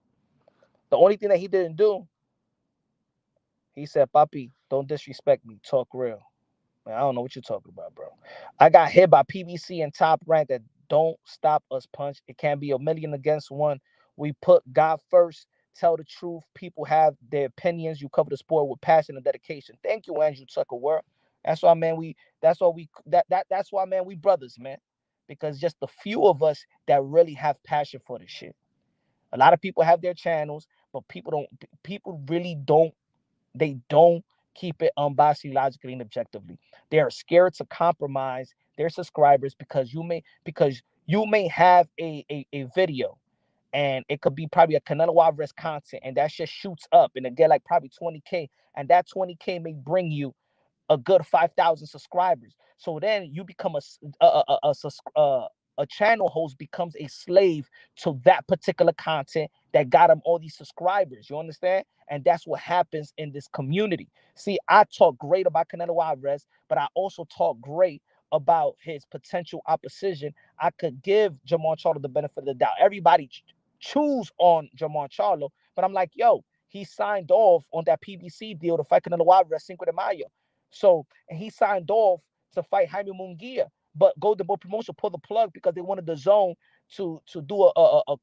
The only thing that he didn't do, he said, Papi, don't disrespect me. Talk real. Man, I don't know what you're talking about, bro. I got hit by PBC and Top Rank that don't stop us punch. It can't be a million against one. We put God first. Tell the truth. People have their opinions. You cover the sport with passion and dedication. Thank you, Andrew Tucker. World. That's why, man. That's why, man. We brothers, man. Because just the few of us that really have passion for this shit. A lot of people have their channels, but people don't. People really don't. They don't keep it unbiased, logically, and objectively. They are scared to compromise their subscribers because you may have a video and it could be probably a Canelo Alvarez content and that shit shoots up and it get like probably 20K, and that 20K may bring you a good 5,000 subscribers. So then you become a channel host becomes a slave to that particular content that got him all these subscribers. You understand? And that's what happens in this community. See, I talk great about Canelo Alvarez, but I also talk great about his potential opposition. I could give Jamar Charlo the benefit of the doubt. Everybody choose on Jamar Charlo, but I'm like, yo, he signed off on that PBC deal to fight Canelo Alvarez Cinco de Mayo. So, and he signed off to fight Jaime Munguia, but Golden Boy Promotion pulled the plug because they wanted the zone to do a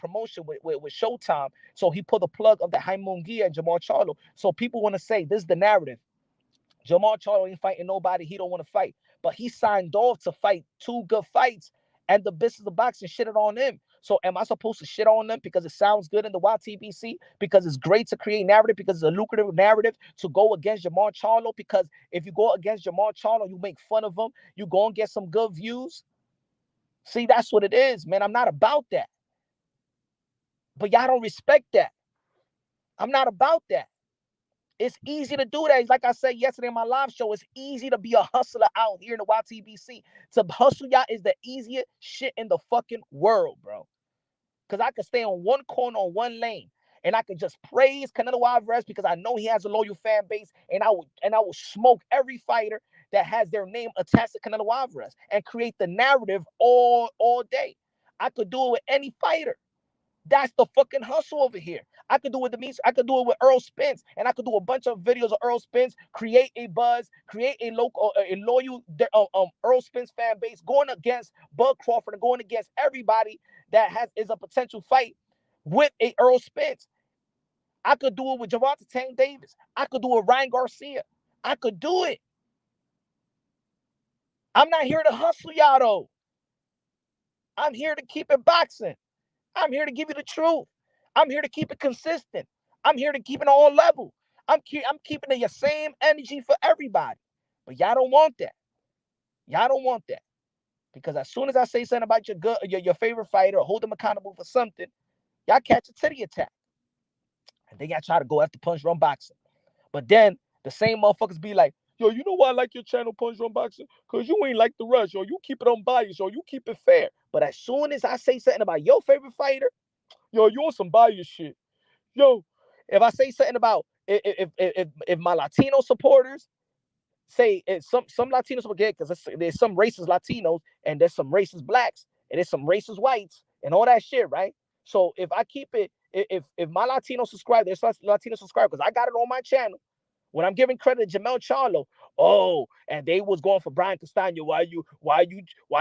promotion with Showtime. So he pulled the plug of the Jaime Munguia and Jamar Charlo. So people want to say this is the narrative. Jamar Charlo ain't fighting nobody he don't want to fight, but he signed off to fight two good fights, and the business of boxing shitted on him. So am I supposed to shit on them because it sounds good in the YTBC? Because it's great to create narrative, because it's a lucrative narrative to go against Jamar Charlo? Because if you go against Jamar Charlo, you make fun of him, you go and get some good views. See, that's what it is, man. I'm not about that. But y'all don't respect that. I'm not about that. It's easy to do that. It's like I said yesterday in my live show, it's easy to be a hustler out here in the YTBC. To hustle y'all is the easiest shit in the fucking world, bro. Because I could stay on one corner on one lane and I could just praise Canelo Alvarez because I know he has a loyal fan base, and I will smoke every fighter that has their name attached to Canelo Alvarez and create the narrative all day. I could do it with any fighter. That's the fucking hustle over here. I could do it with the meets. I could do it with Earl Spence, and I could do a bunch of videos of Earl Spence, create a buzz, create a loyal Earl Spence fan base, going against Bud Crawford and going against everybody that is a potential fight with a Earl Spence. I could do it with Gervonta Tank Davis. I could do it with Ryan Garcia. I could do it. I'm not here to hustle y'all though. I'm here to keep it boxing. I'm here to give you the truth. I'm here to keep it consistent. I'm here to keep it all level. I'm keeping the same energy for everybody. But y'all don't want that. Y'all don't want that. Because as soon as I say something about your favorite fighter or hold them accountable for something, y'all catch a titty attack. And then y'all try to go after Punch Run Boxing. But then the same motherfuckers be like, yo, you know why I like your channel, Punch Run Boxing? Because you ain't like the rush, or you keep it unbiased, or you keep it fair. But as soon as I say something about your favorite fighter, yo, you on some bias shit. Yo, if I say something about if my Latino supporters say some Latinos forget, because there's some racist Latinos and there's some racist blacks, and it's some racist whites and all that shit, right? So if I keep it, if my Latino subscribe, there's Latino subscribe because I got it on my channel. When I'm giving credit to Jamel Charlo, oh, and they was going for Brian Castano. Why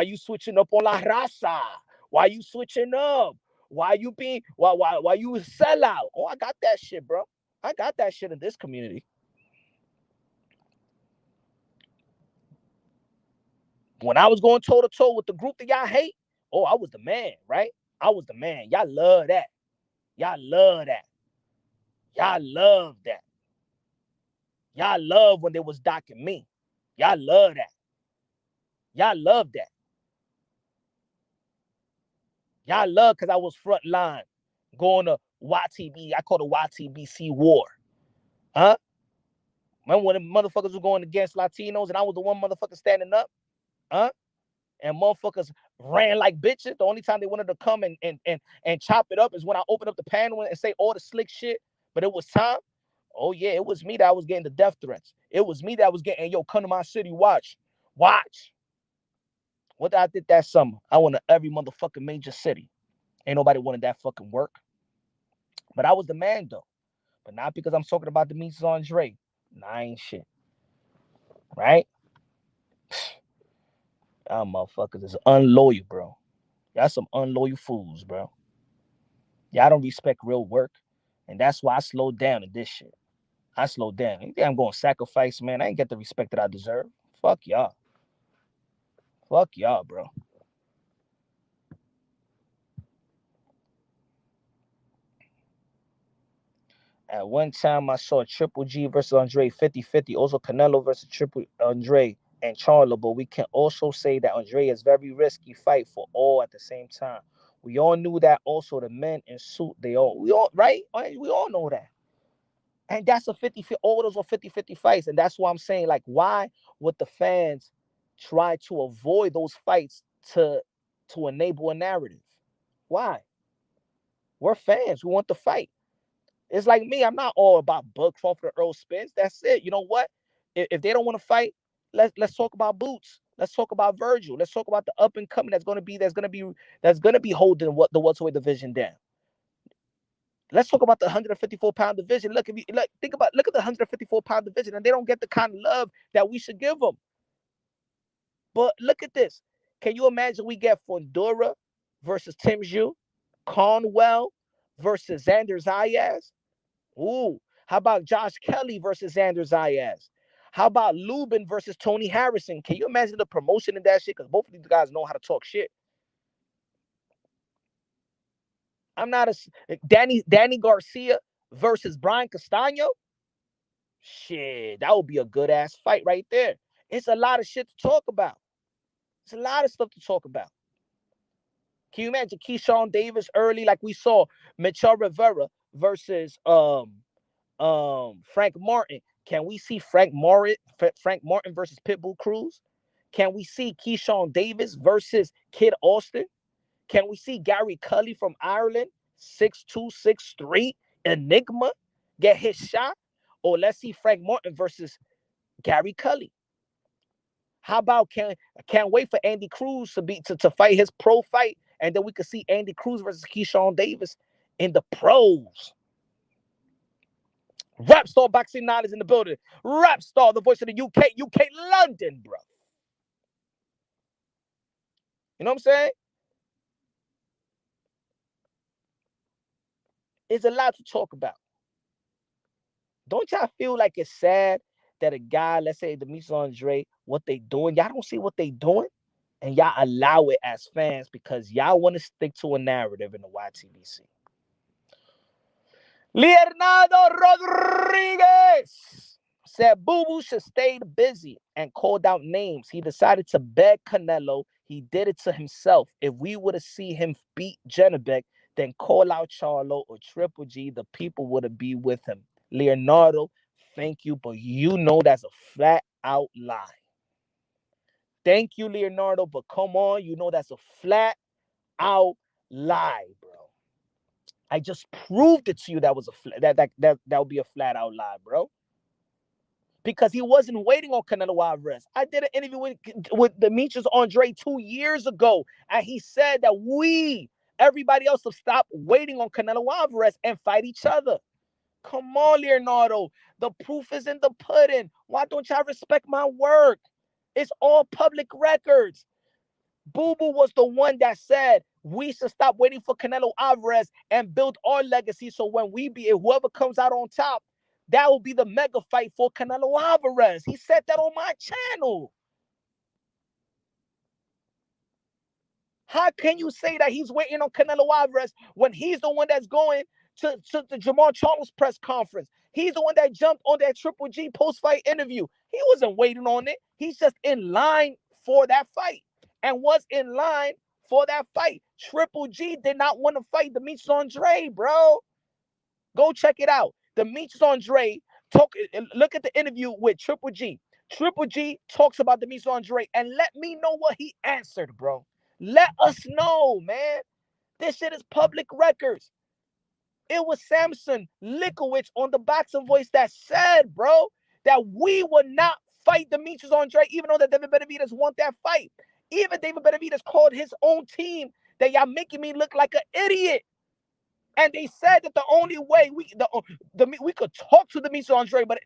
you switching up on La Raza? Why you switching up? Why you sell out? Oh, I got that shit, bro. I got that shit in this community. When I was going toe to toe with the group that y'all hate, oh, I was the man, right? I was the man. Y'all love that. Y'all love that. Y'all love that. Y'all love when they was docking me. Y'all love that. Y'all love that. Y'all love because I was front line going to YTB. I call it YTBC war. Huh? Remember when the motherfuckers were going against Latinos and I was the one motherfucker standing up? Huh? And motherfuckers ran like bitches. The only time they wanted to come and chop it up is when I opened up the panel and say all the slick shit. But it was time. Oh, yeah, it was me that was getting the death threats. It was me that was getting, yo, come to my city, watch. Watch. What I did that summer, I went to every motherfucking major city. Ain't nobody wanted that fucking work. But I was the man, though. But not because I'm talking about Demetrius Andrade. Nah, I ain't shit. Right? Y'all motherfuckers is unloyal, bro. Y'all some unloyal fools, bro. Y'all don't respect real work. And that's why I slowed down in this shit. I slowed down. You think I'm going to sacrifice, man? I ain't get the respect that I deserve. Fuck y'all. Fuck y'all, bro. At one time, I saw Triple G versus Andre 50-50. Also, Canelo versus Triple Andre and Charlo. But we can also say that Andre is very risky fight for all at the same time. We all knew that. Also, the men in suit, we all right? We all know that. And that's a 50-50. All those are 50-50 fights. And that's why I'm saying, like, why would the fans try to avoid those fights to enable a narrative? Why? We're fans. We want the fight. It's like me. I'm not all about Bud Crawford or Earl Spence. That's it. You know what? If they don't want to fight, let's talk about Boots. Let's talk about Virgil. Let's talk about the up and coming that's gonna be holding the welterweight division down. Let's talk about the 154-pound division. Look, look at the 154-pound division, and they don't get the kind of love that we should give them. But look at this. Can you imagine we get Fundora versus Tim Zhu, Conwell versus Xander Zayas? Ooh, how about Josh Kelly versus Xander Zayas? How about Lubin versus Tony Harrison? Can you imagine the promotion in that shit? Because both of these guys know how to talk shit. I'm not a Danny Garcia versus Brian Castano. Shit, that would be a good ass fight right there. It's a lot of shit to talk about. It's a lot of stuff to talk about. Can you imagine Keyshawn Davis early, like we saw Mitchell Rivera versus Frank Martin? Can we see Frank Martin versus Pitbull Cruz? Can we see Keyshawn Davis versus Kid Austin? Can we see Gary Cully from Ireland, 6'2", 6'3", Enigma, get his shot? Or let's see Frank Martin versus Gary Cully. How about can't wait for Andy Cruz to fight his pro fight, and then we could see Andy Cruz versus Keyshawn Davis in the pros. Rap Star Boxing Knowledge in the building. Rap Star, the voice of the UK London, bro. You know what I'm saying? It's a lot to talk about. Don't y'all feel like it's sad that a guy, let's say Demetrius Andrade, what they doing, y'all don't see what they doing, and y'all allow it as fans because y'all want to stick to a narrative in the YTBC. Leonardo Rodriguez said Boo Boo should stay busy and called out names. He decided to beg Canelo. He did it to himself. If we were to see him beat Janabek, then call out Charlo or Triple G, the people would be with him. Leonardo, thank you, but you know that's a flat out lie. Thank you, Leonardo, but come on, you know that's a flat out lie, bro. I just proved it to you that was that would be a flat out lie, bro. because he wasn't waiting on Canelo Alvarez. I did an interview with Demetrius Andrade 2 years ago, and he said that everybody else, will stop waiting on Canelo Alvarez and fight each other. Come on, Leonardo. The proof is in the pudding. Why don't y'all respect my work? It's all public records. Boo Boo was the one that said we should stop waiting for Canelo Alvarez and build our legacy. So when whoever comes out on top, that will be the mega fight for Canelo Alvarez. He said that on my channel. How can you say that he's waiting on Canelo Alvarez when he's the one that's going to the Jamal Charles press conference? He's the one that jumped on that Triple G post-fight interview. He wasn't waiting on it. He's just in line for that fight and was in line for that fight. Triple G did not want to fight Demetrius Andrade, bro. Go check it out. Demetrius Andrade, look at the interview with Triple G. Triple G talks about Demetrius Andrade and let me know what he answered, bro. Let us know, man. This shit is public records. It was Samson Likowicz on the Boxing Voice that said, bro, that we would not fight Demetrius Andrade, even though that David Benavidez won that fight. Even David Benavidez called his own team that y'all making me look like an idiot. And they said that the only way we could talk to Demetrius Andrade, but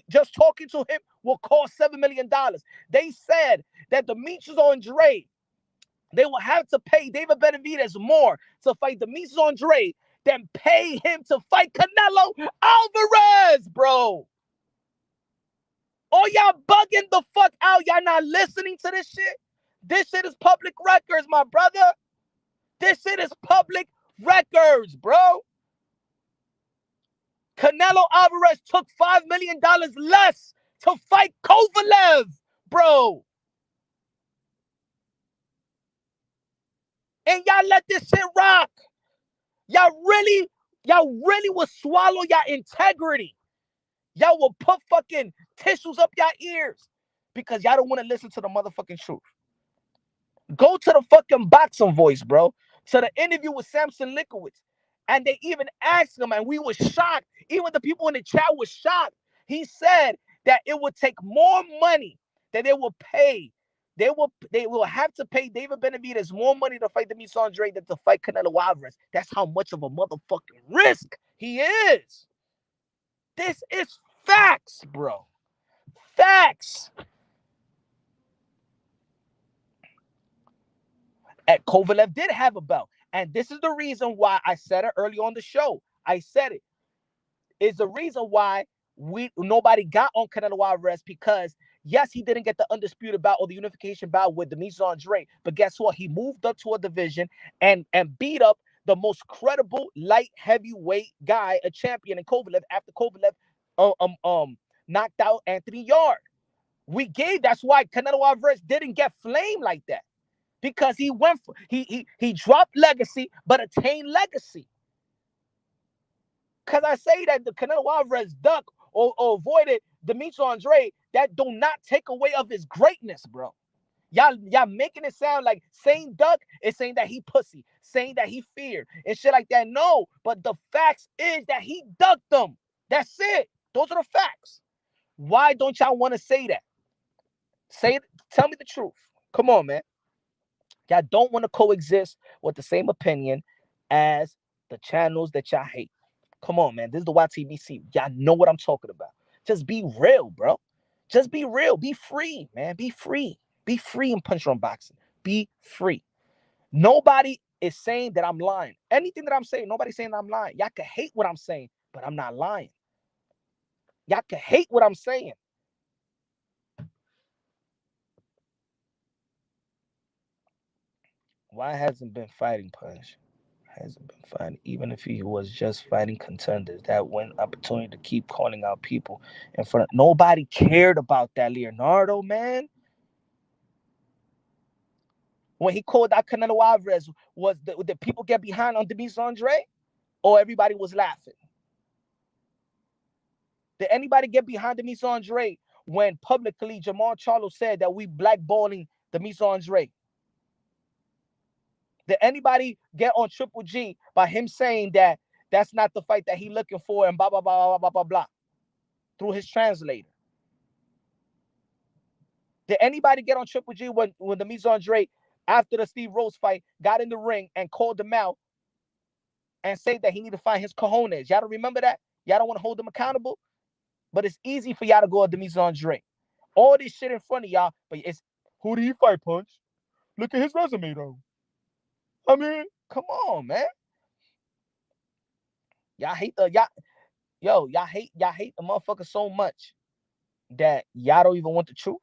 just talking to him will cost $7 million. They said that Demetrius Andrade, they will have to pay David Benavidez more to fight Demetrius Andrade than pay him to fight Canelo Alvarez, bro. Oh, y'all bugging the fuck out. Y'all not listening to this shit? This shit is public records, my brother. This shit is public records, bro. Canelo Alvarez took $5 million less to fight Kovalev, bro. And y'all let this shit rock. Y'all really will swallow your integrity. Y'all will put fucking tissues up your ears because y'all don't want to listen to the motherfucking truth. Go to the fucking Boxing Voice, bro. To the interview with Samson Likowicz. And they even asked him, and we were shocked. Even the people in the chat were shocked. He said that it would take more money that they will pay. They will have to pay David Benavidez more money to fight Demetrius Andrade than to fight Canelo Alvarez. That's how much of a motherfucking risk he is. This is facts, bro. Facts. And Kovalev did have a belt. And this is the reason why I said it early on the show. I said it. It's the reason why nobody got on Canelo Alvarez because, yes, he didn't get the undisputed bout or the unification bout with Demetrius Andrade. But guess what? He moved up to a division and beat up the most credible light heavyweight guy, a champion in Kovalev, after Kovalev knocked out Anthony Yard. That's why Canelo Alvarez didn't get flamed like that. Because he dropped legacy, but attained legacy. Because I say that the Canelo Alvarez duck or avoided Demetrius Andrade, that do not take away of his greatness, bro. Y'all making it sound like saying duck is saying that he pussy, saying that he feared and shit like that. No, but the facts is that he ducked them. That's it. Those are the facts. Why don't y'all want to say that? Tell me the truth. Come on, man. Y'all don't want to coexist with the same opinion as the channels that y'all hate. Come on, man. This is the YTBC. Y'all know what I'm talking about. Just be real, bro. Just be real. Be free, man. Be free. Be free in Punch Run Boxing. Be free. Nobody is saying that I'm lying. Anything that I'm saying, nobody's saying I'm lying. Y'all can hate what I'm saying, but I'm not lying. Y'all can hate what I'm saying. Why hasn't been fighting Punch? Hasn't been fighting. Even if he was just fighting contenders, that win opportunity to keep calling out people in front of nobody cared about that, Leonardo, man. When he called out Canelo Alvarez, did people get behind on Demetrius Andrade? Or everybody was laughing? Did anybody get behind Demetrius Andrade when publicly Jamal Charlo said that we blackballing Demetrius Andrade? Did anybody get on Triple G by him saying that that's not the fight that he looking for and blah, blah, blah, blah, blah, blah, blah, through his translator? Did anybody get on Triple G when Demetrius Andrade, after the Steve Rose fight, got in the ring and called him out and said that he need to find his cojones? Y'all don't remember that? Y'all don't want to hold him accountable? But it's easy for y'all to go at Demetrius Andrade. All this shit in front of y'all, but it's, who did he fight, Punch? Look at his resume, though. I mean, come on, man. Y'all hate y'all hate the motherfucker so much that y'all don't even want the truth.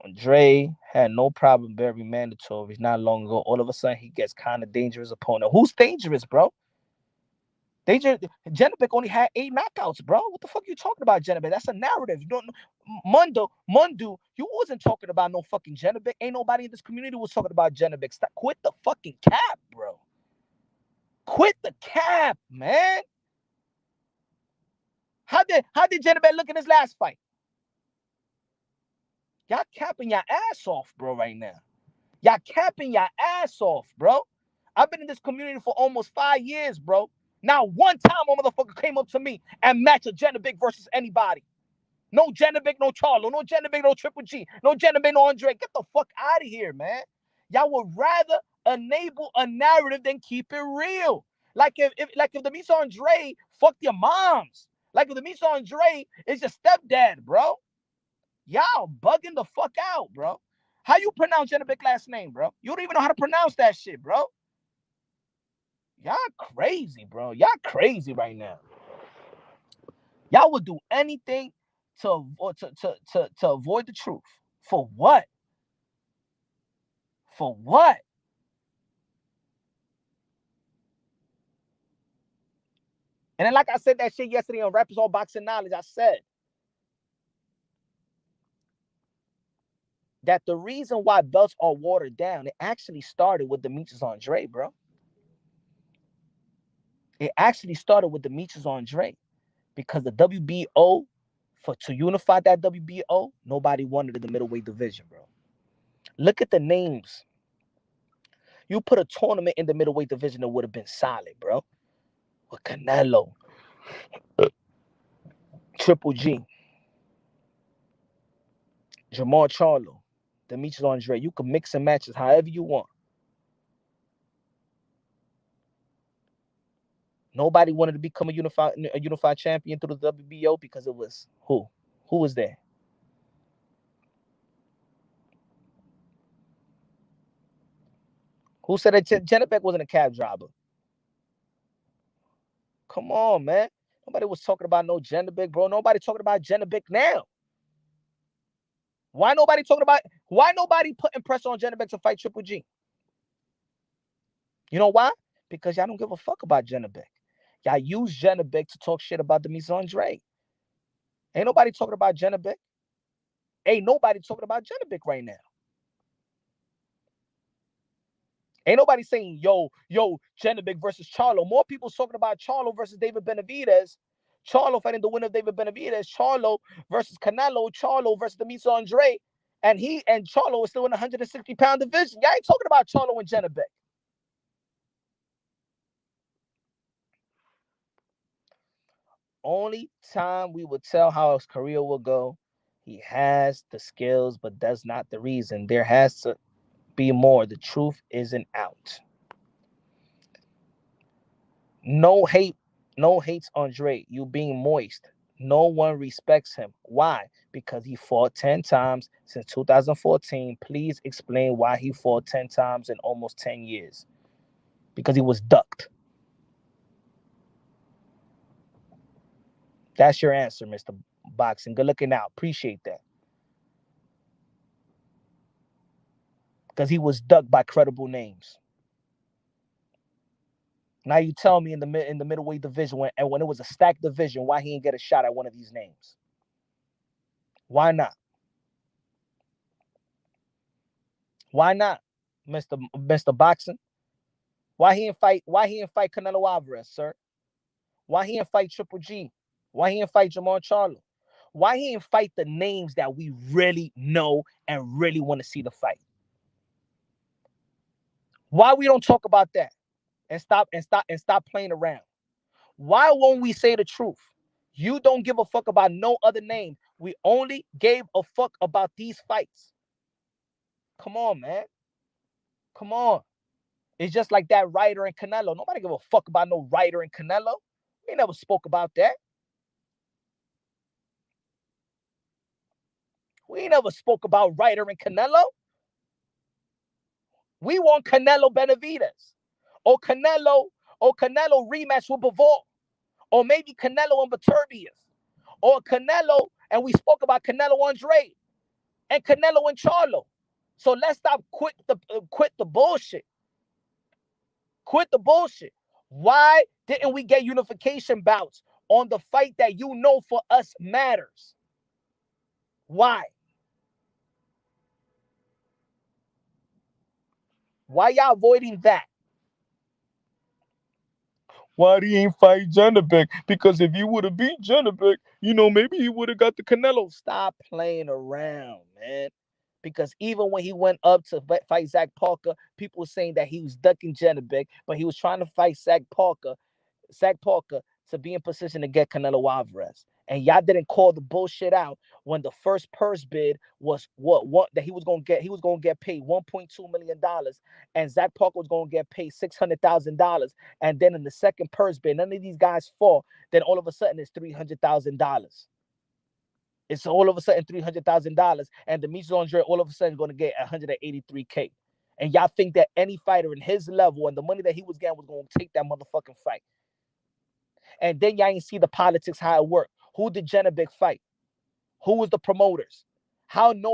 Andre had no problem burying mandatories not long ago. All of a sudden, he gets kind of dangerous opponent. Who's dangerous, bro? Janibek only had 8 knockouts, bro. What the fuck are you talking about, Janibek? That's a narrative. You don't know. Mundu, you wasn't talking about no fucking Janibek. Ain't nobody in this community was talking about Janibek. Stop, quit the fucking cap, bro. Quit the cap, man. How did Janibek look in his last fight? Y'all capping your ass off, bro, right now. Y'all capping your ass off, bro. I've been in this community for almost 5 years, bro. Now, one time a motherfucker came up to me and matched a Janibek versus anybody. No Janibek, no Charlo. No Janibek, no Triple G. No Janibek, no Andre. Get the fuck out of here, man. Y'all would rather enable a narrative than keep it real. Like if Demetrius Andrade fucked your moms. Like if Demetrius Andrade is your stepdad, bro. Y'all bugging the fuck out, bro. How you pronounce Janibek's last name, bro? You don't even know how to pronounce that shit, bro. Y'all crazy, bro. Y'all crazy right now. Y'all would do anything to avoid the truth. For what? For what? And then, like I said that shit yesterday on Rappers All Boxing Knowledge, I said that the reason why belts are watered down, it actually started with Demetrius Andrade, bro. It actually started with Demetrius Andrade because the WBO, to unify that WBO, nobody wanted in the middleweight division, bro. Look at the names. You put a tournament in the middleweight division, it would have been solid, bro. With Canelo, Triple G, Jamal Charlo, Demetrius Andrade. You can mix and matches however you want. Nobody wanted to become a unified champion through the WBO because it was who? Who was there? Who said that Janibek wasn't a cab driver? Come on, man. Nobody was talking about no Janibek, bro. Nobody talking about Janibek now. Why nobody putting pressure on Janibek to fight Triple G? You know why? Because y'all don't give a fuck about Janibek. Y'all use Janibek to talk shit about Demetrius Andrade. Ain't nobody talking about Janibek. Ain't nobody talking about Janibek right now. Ain't nobody saying, yo, Janibek versus Charlo. More people talking about Charlo versus David Benavidez. Charlo fighting the winner of David Benavidez. Charlo versus Canelo. Charlo versus Demetrius Andrade. And Charlo is still in the 160-pound division. Y'all ain't talking about Charlo and Janibek. Only time we will tell how his career will go. He has the skills, but that's not the reason. There has to be more. The truth isn't out. No hates Andre. You being moist. No one respects him. Why? Because he fought 10 times since 2014. Please explain why he fought 10 times in almost 10 years. Because he was ducked. That's your answer, Mr. Boxing. Good looking out. Appreciate that. Because he was ducked by credible names. Now you tell me in the middleweight division when it was a stacked division, why he didn't get a shot at one of these names? Why not? Why not, Mr. Boxing? Why he didn't fight Canelo Alvarez, sir? Why he didn't fight Triple G? Why he didn't fight Jamal Charlo? Why he didn't fight the names that we really know and really want to see the fight? Why we don't talk about that and stop playing around? Why won't we say the truth? You don't give a fuck about no other name. We only gave a fuck about these fights. Come on, man. Come on. It's just like that Ryder and Canelo. Nobody give a fuck about no Ryder and Canelo. We never spoke about that. We never spoke about Ryder and Canelo. We want Canelo Benavidez. Or Canelo rematch with Bivol. Or maybe Canelo and Beterbiev. Or Canelo, and we spoke about Canelo Andrade. And Canelo and Charlo. So let's stop quit the bullshit. Quit the bullshit. Why didn't we get unification bouts on the fight that you know for us matters? Why? Why y'all avoiding that? Why he ain't fight Janabek? Because if he would have beat Janabek, maybe he would have got the Canelo. Stop playing around, man. Because even when he went up to fight Zach Parker, people were saying that he was ducking Janabek, but he was trying to fight Zach Parker to be in position to get Canelo Alvarez. And y'all didn't call the bullshit out when the first purse bid was what that he was gonna get. He was gonna get paid $1.2 million, and Zach Parker was gonna get paid $600,000. And then in the second purse bid, none of these guys fall. Then all of a sudden it's $300,000. It's all of a sudden $300,000, and Demetrius Andrade all of a sudden going to get $183K. And y'all think that any fighter in his level and the money that he was getting was going to take that motherfucking fight. And then y'all ain't see the politics, how it worked. Who did Janabek fight? Who was the promoters? How did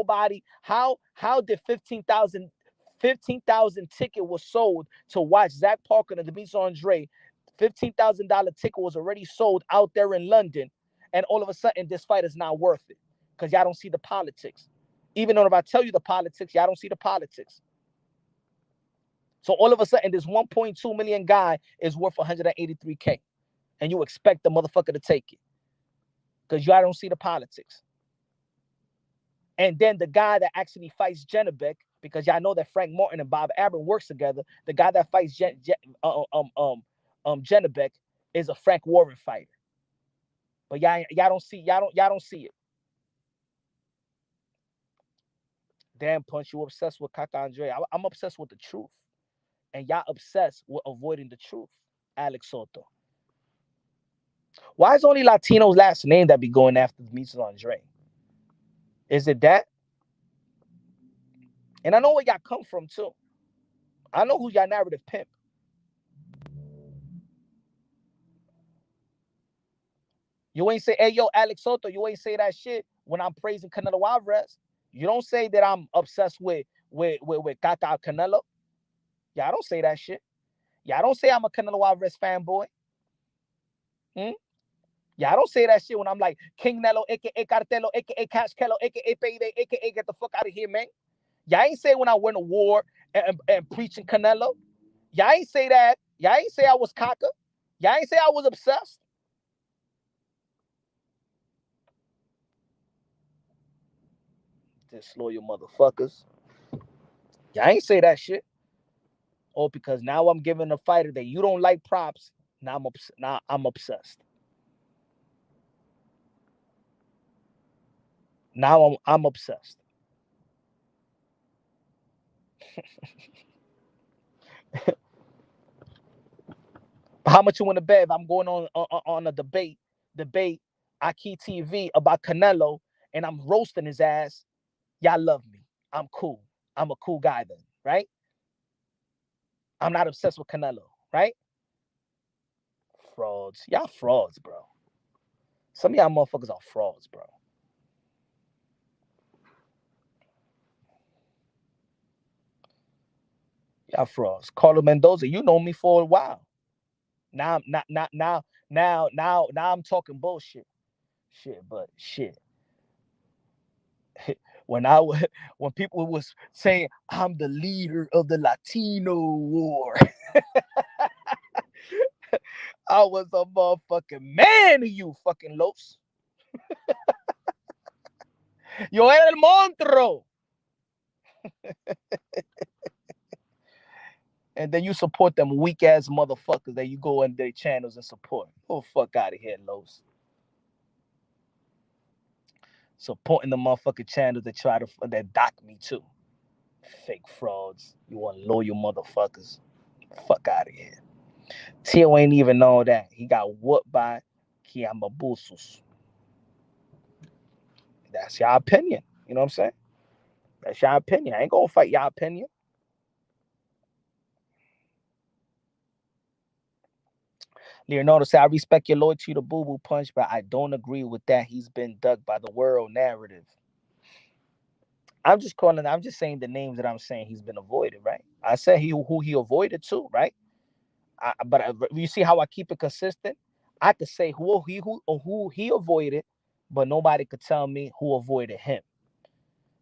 15,000 ticket was sold to watch Zach Parker and Demetrius Andrade? $15,000 ticket was already sold out there in London. And all of a sudden, this fight is not worth it because y'all don't see the politics. Even though if I tell you the politics, y'all don't see the politics. So all of a sudden, this 1.2 million guy is worth 183K. And you expect the motherfucker to take it because y'all don't see the politics. And then the guy that actually fights Janabek, because y'all know that Frank Martin and Bob Arum works together, the guy that fights Janabek is a Frank Warren fighter. But y'all don't see it. Damn, Punch, you obsessed with Kaka Andre. I'm obsessed with the truth. And y'all obsessed with avoiding the truth. Alex Soto. Why is only Latino's last name that be going after Demetrius Andrade? Is it that? And I know where y'all come from, too. I know who's y'all narrative pimp. You ain't say, hey, yo, Alex Soto, you ain't say that shit when I'm praising Canelo Alvarez. You don't say that I'm obsessed with Kaka Canelo. Yeah, I don't say that shit. Yeah, I don't say I'm a Canelo Alvarez fanboy. Yeah, I don't say that shit when I'm like King Nello, aka Cartelo, aka Cash Kello, aka Payday, aka get the fuck out of here, man. Y'all ain't say when I went to war and preaching Canelo. Y'all ain't say that. Y'all ain't say I was cocker. Y'all ain't say I was obsessed. Disloyal motherfuckers. Y'all ain't say that shit. Oh, because now I'm giving a fighter that you don't like props. Now I'm obsessed. Now I'm obsessed. How much you want to bet if I'm going on a debate Aki TV about Canelo and I'm roasting his ass? Y'all love me. I'm cool. I'm a cool guy then, right? I'm not obsessed with Canelo, right? Frauds. Y'all frauds, bro. Some of y'all motherfuckers are frauds, bro. Y'all frauds. Carlo Mendoza, you know me for a while. Now I'm talking bullshit. But when people was saying I'm the leader of the Latino war, I was a motherfucking man of you fucking los. Yo era el monstruo. And then you support them weak ass motherfuckers that you go on their channels and support. Oh, fuck out of here, los. supporting the motherfucking channels that try to that dock me too. Fake frauds. You want loyal motherfuckers. Fuck out of here. Tio ain't even know that. He got whooped by Kiamabusus. That's your opinion. You know what I'm saying? That's your opinion. I ain't gonna fight your opinion. Leonardo said, I respect your loyalty to Boo Boo Punch, but I don't agree with that. He's been ducked by the world narrative. I'm just saying the names that I'm saying he's been avoided, right? I said who he avoided too, right? But you see how I keep it consistent? I could say who he avoided, but nobody could tell me who avoided him.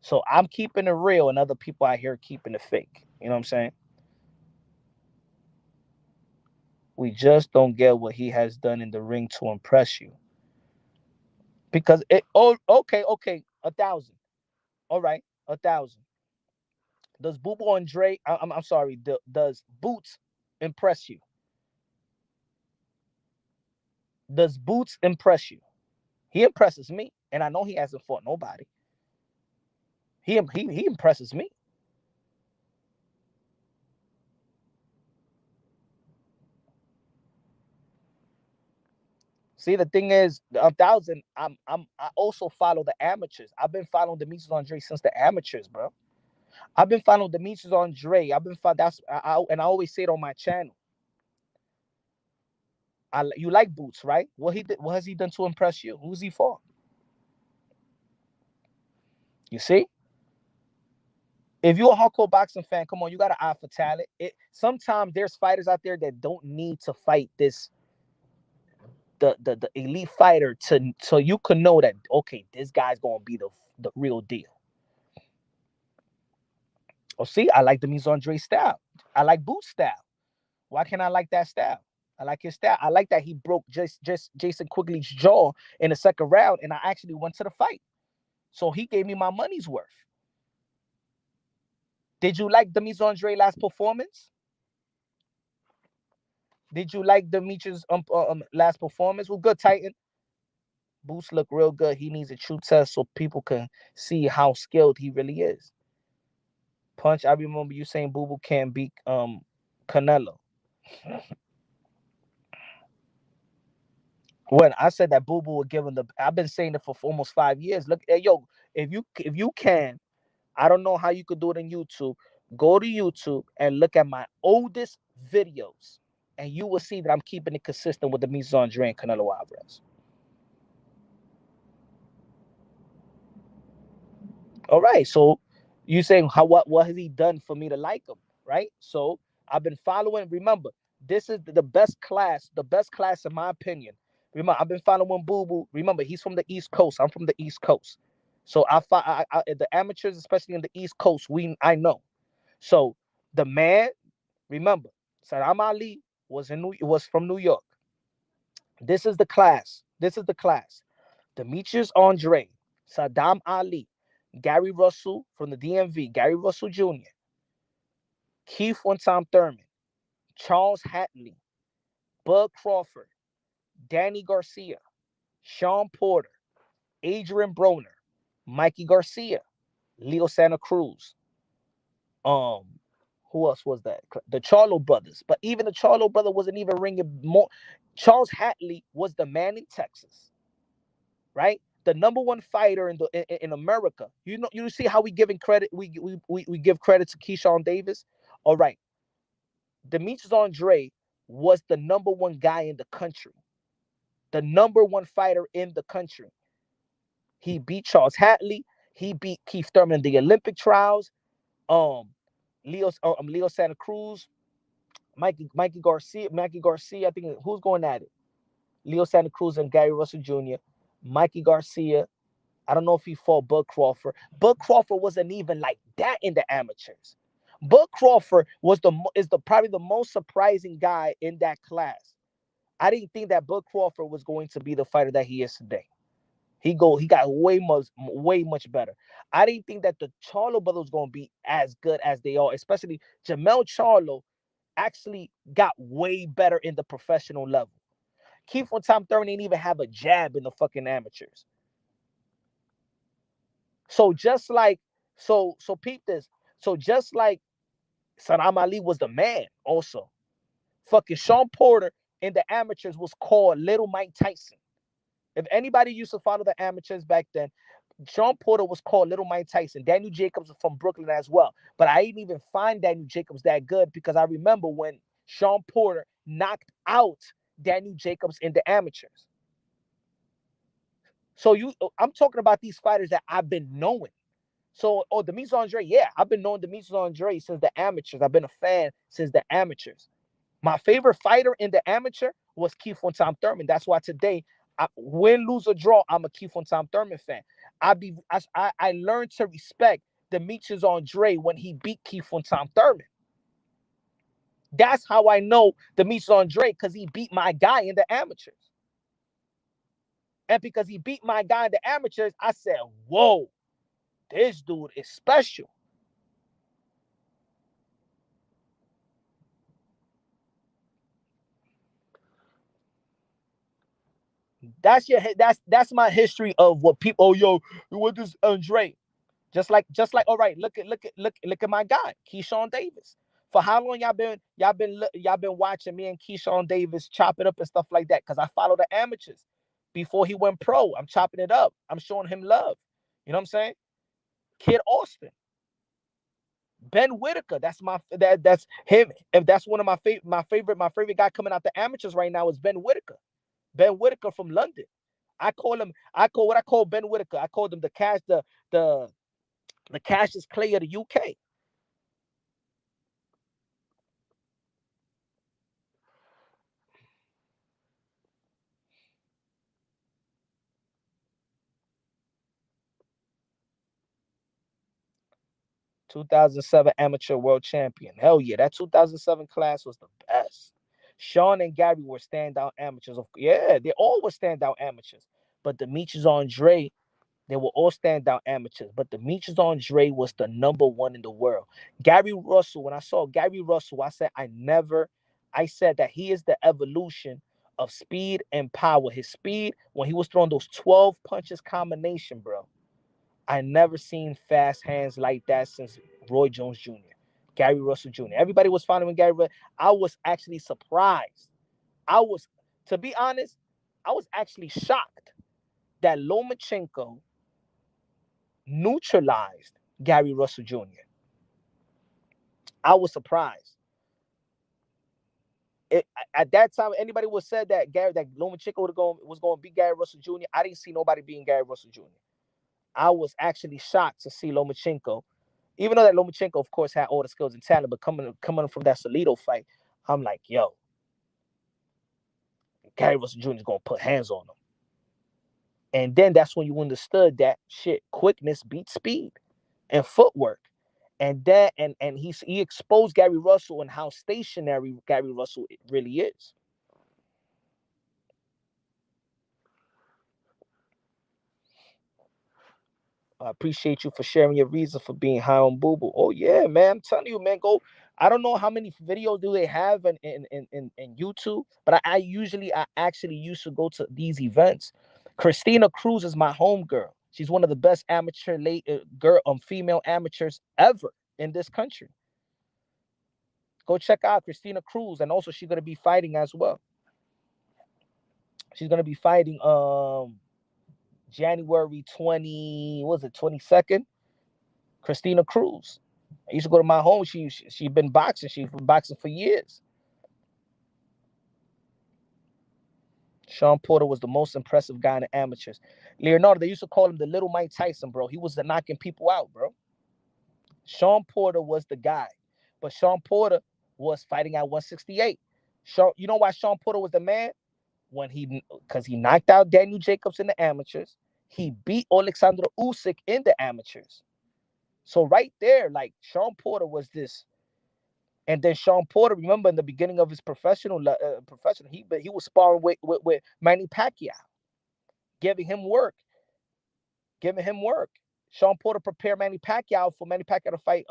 So I'm keeping it real, and other people out here keeping it fake. You know what I'm saying? We just don't get what he has done in the ring to impress you. Because okay, 1,000. All right, 1,000. Does Boo Boo Andre? I'm sorry. Does Boots impress you? Does Boots impress you? He impresses me, and I know he hasn't fought nobody. He impresses me. See, the thing is, 1,000. I also follow the amateurs. I've been following Demetrius Andrade since the amateurs, bro. I've been following Demetrius Andrade. I've been and I always say it on my channel. You like Boots, right? What he did? What has he done to impress you? Who's he for? You see, if you're a hardcore boxing fan, come on, you got an eye for talent. Sometimes there's fighters out there that don't need to fight the elite fighter so you can know that, okay, this guy's gonna be the real deal. Oh, see, I like the Demetrius Andrade style. I like Boots style. Why can't I like that style? I like his style. I like that he broke just Jason Quigley's jaw in the second round, and I actually went to the fight. So he gave me my money's worth. Did you like Demetrius Andrade's last performance? Did you like Demetrius' last performance? Well, good, Titan. Boots look real good. He needs a true test so people can see how skilled he really is. Punch, I remember you saying Boo Boo can't beat Canelo. When I said that Boo Boo would give him I've been saying it for almost 5 years. Look, hey, yo, if you can, I don't know how you could do it on YouTube. Go to YouTube and look at my oldest videos, and you will see that I'm keeping it consistent with the Demetrius Andrade and Canelo Alvarez. All right, so you saying what has he done for me to like him, right? So I've been following. Remember, this is the best class in my opinion. Remember, I've been following Boo Boo. Remember, he's from the East Coast. I'm from the East Coast. So the amateurs, especially in the East Coast, I know. So the man, remember, Saddam Ali was from New York. This is the class. Demetrius Andrade, Saddam Ali, Gary Russell from the DMV, Gary Russell Jr., Keith One-Time Thurman, Charles Hatley, Bud Crawford, Danny Garcia, Sean Porter, Adrian Broner, Mikey Garcia, Leo Santa Cruz. Who else was that? The Charlo brothers. But even the Charlo brother wasn't even ringing more. Charles Hatley was the man in Texas, right? The number one fighter in America. You see how we giving credit? We give credit to Keyshawn Davis. All right, Demetrius Andrade was the number one guy in the country, the number one fighter in the country. He beat Charles Hatley. He beat Keith Thurman in the Olympic trials. Leo Santa Cruz, Mikey Garcia. I think who's going at it? Leo Santa Cruz and Gary Russell Jr. Mikey Garcia. I don't know if he fought Bud Crawford. Bud Crawford wasn't even like that in the amateurs. Bud Crawford is probably the most surprising guy in that class. I didn't think that Bud Crawford was going to be the fighter that he is today. He got way much better. I didn't think that the Charlo brothers was going to be as good as they are, especially Jamel Charlo actually got way better in the professional level. Keith One-Time Thurman didn't even have a jab in the fucking amateurs. So just like, so peep this. So just like Saddam Ali was the man also. Fucking Sean Porter in the amateurs was called Little Mike Tyson. If anybody used to follow the amateurs back then, Sean Porter was called Little Mike Tyson. Daniel Jacobs was from Brooklyn as well. But I didn't even find Daniel Jacobs that good because I remember when Sean Porter knocked out Daniel Jacobs in the amateurs. So I'm talking about these fighters that I've been knowing. So, Demetrius Andrade, yeah, I've been knowing Demetrius Andrade since the amateurs. I've been a fan since the amateurs. My favorite fighter in the amateur was Keith von Tom Thurman. That's why today, win, lose, or draw, I'm a Keith von Tom Thurman fan. I learned to respect Demetrius Andrade when he beat Keith von Tom Thurman. That's how I know Demetrius Andrade, because he beat my guy in the amateurs. And because he beat my guy in the amateurs, I said, whoa, this dude is special. That's my history of what people. Oh, yo, what does Andre? Just like. All right, look at my guy, Keyshawn Davis. For how long y'all been watching me and Keyshawn Davis chop it up and stuff like that? Because I follow the amateurs. Before he went pro, I'm chopping it up. I'm showing him love. You know what I'm saying? Kid Austin, Ben Whitaker. That's him. If that's one of my favorite guy coming out the amateurs right now is Ben Whitaker. Ben Whitaker from London. I call Ben Whitaker. I called him the Cassius Clay of the UK. 2007 amateur world champion. Hell yeah, that 2007 class was the best. Sean and Gary were standout amateurs. Yeah, they all were standout amateurs. But Demetrius Andrade, they were all standout amateurs. But Demetrius Andrade was the number one in the world. Gary Russell, when I saw Gary Russell, I said that he is the evolution of speed and power. His speed, when he was throwing those 12 punches combination, bro. I never seen fast hands like that since Roy Jones Jr., Gary Russell Jr. Everybody was following Gary Russell. I was actually surprised. I was, to be honest, I was actually shocked that Lomachenko neutralized Gary Russell Jr. I was surprised. At that time, anybody would said that Lomachenko was going to beat Gary Russell Jr. I didn't see nobody beating Gary Russell Jr. I was actually shocked to see Lomachenko. Even though that Lomachenko, of course, had all the skills and talent, but coming from that Salido fight, I'm like, yo, Gary Russell Jr. is gonna put hands on him. And then that's when you understood that shit, quickness beats speed and footwork. And that and he exposed Gary Russell and how stationary Gary Russell really is. I appreciate you for sharing your reason for being high on Boo Boo. Oh yeah, man. I'm telling you, man, go. I don't know how many videos do they have in YouTube, but I actually used to go to these events. Christina Cruz is my home girl. She's one of the best amateur female amateurs ever in this country. Go check out Christina Cruz, and also she's gonna be fighting as well. She's gonna be fighting January 20, was it 22nd? Christina Cruz. I used to go to my home. She been boxing. She's been boxing for years. Sean Porter was the most impressive guy in the amateurs. Leonardo, they used to call him the little Mike Tyson, bro. He was knocking people out, bro. Sean Porter was the guy. But Sean Porter was fighting at 168. You know why Sean Porter was the man? Because he knocked out Daniel Jacobs in the amateurs. He beat Alexander Usyk in the amateurs. So right there, like Sean Porter was this. And then Sean Porter, remember in the beginning of his professional, he was sparring with Manny Pacquiao, giving him work, giving him work. Sean Porter prepared Manny Pacquiao for Manny Pacquiao to fight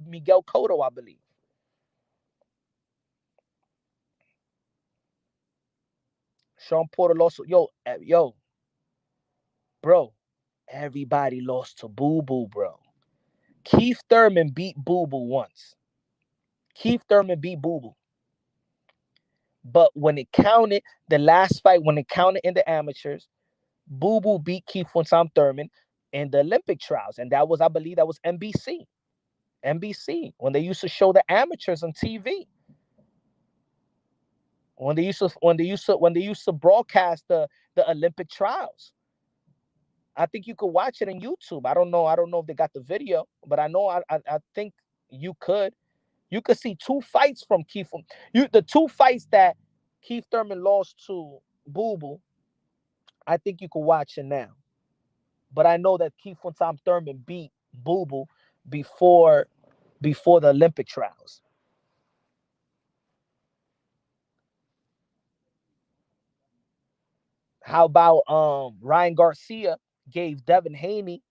Miguel Cotto, I believe. Sean Porter lost. Yo, bro, Everybody lost to Boo Boo, bro. Keith Thurman beat Boo Boo once. Keith Thurman beat Boo Boo. But when it counted, the last fight, when it counted in the amateurs, Boo Boo beat Keith Thurman in the Olympic trials. And that was, I believe, that was NBC. NBC, when they used to show the amateurs on TV. When they used to broadcast the Olympic trials. I think you could watch it on YouTube. I don't know if they got the video, but I know I think you could. You could see two fights from Keith. The two fights that Keith Thurman lost to Boo Boo, I think you could watch it now. But I know that Keith Thurman beat Boo Boo before the Olympic trials. How about Ryan Garcia gave Devin Haney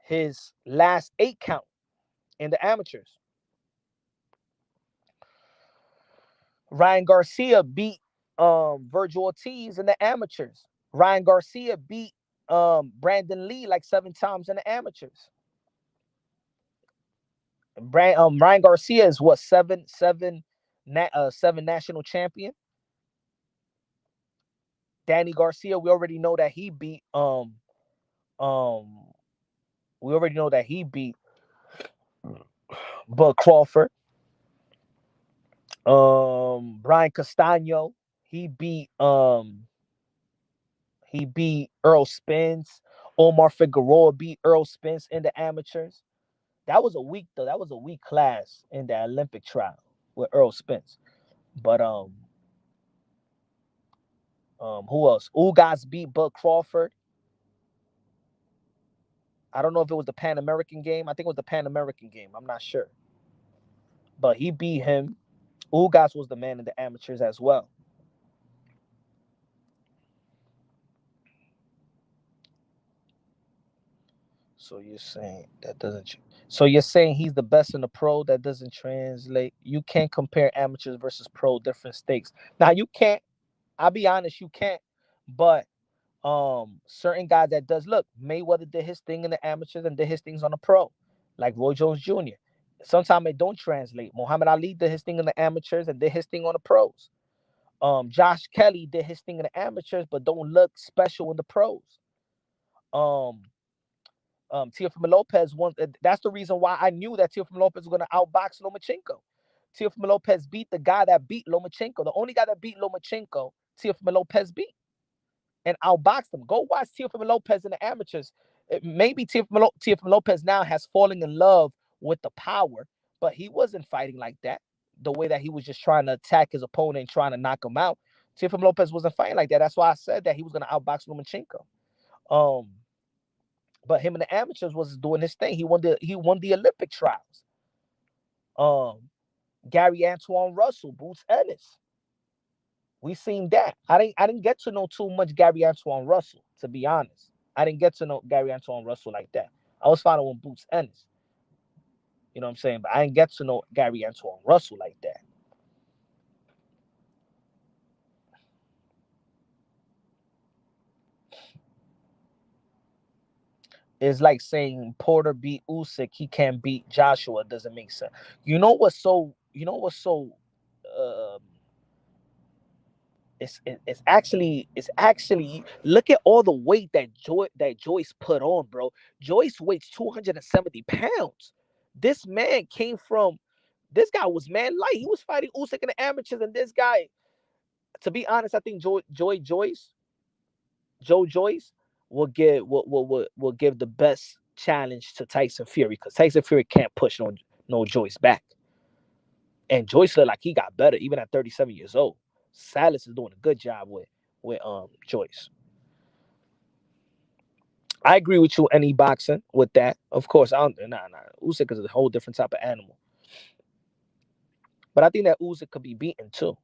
his last 8 count in the amateurs. Ryan Garcia beat Virgil Ortiz in the amateurs. Ryan Garcia beat Brandon Lee like 7 times in the amateurs. Ryan Garcia is what, seven national champion. Danny Garcia, we already know that he beat Bud Crawford. Brian Castano, he beat Earl Spence. Omar Figueroa beat Earl Spence in the amateurs. That was a weak though. That was a weak class in the Olympic trial with Earl Spence. But who else? Ugas beat Bud Crawford. I don't know if it was the Pan American game. I think it was the Pan American game. I'm not sure. But he beat him. Ugas was the man in the amateurs as well. So you're saying that doesn't. So you're saying he's the best in the pro. That doesn't translate. You can't compare amateurs versus pro, different stakes. Now you can't. I'll be honest, you can't. But certain guys that does, look, Mayweather did his thing in the amateurs and did his things on the pro, like Roy Jones Jr. Sometimes it don't translate. Muhammad Ali did his thing in the amateurs and did his thing on the pros. Josh Kelly did his thing in the amateurs, but don't look special in the pros. Teofimo Lopez won. That's the reason why I knew that Teofimo Lopez was going to outbox Lomachenko. Teofimo Lopez beat the guy that beat Lomachenko. The only guy that beat Lomachenko, Teofimo Lopez beat and outboxed him. Go watch Teofimo Lopez in the amateurs. Maybe Teofimo Lopez now has fallen in love with the power, but he wasn't fighting like that. The way that he was just trying to attack his opponent and trying to knock him out. Teofimo Lopez wasn't fighting like that. That's why I said that he was going to outbox Lomachenko. But him in the amateurs was doing his thing. He won the Olympic trials. Gary Antoine Russell, Boots Ennis. We seen that. I didn't get to know too much Gary Antoine Russell, to be honest. I didn't get to know Gary Antoine Russell like that. I was following Boots Ennis. You know what I'm saying? But I didn't get to know Gary Antoine Russell like that. It's like saying Porter beat Usyk, he can't beat Joshua. It doesn't make sense. You know what's so it's actually look at all the weight that Joyce put on, bro. Joyce weighs 270 pounds. This man came from this guy was man light. He was fighting Usyk in the amateurs, and this guy, to be honest, I think Joe Joyce will give the best challenge to Tyson Fury, because Tyson Fury can't push no Joyce back. And Joyce looked like he got better even at 37 years old. Salas is doing a good job with Joyce. I agree with you, any boxing with that. Of course, I don't. Nah. Usyk is a whole different type of animal. But I think that Usyk could be beaten too.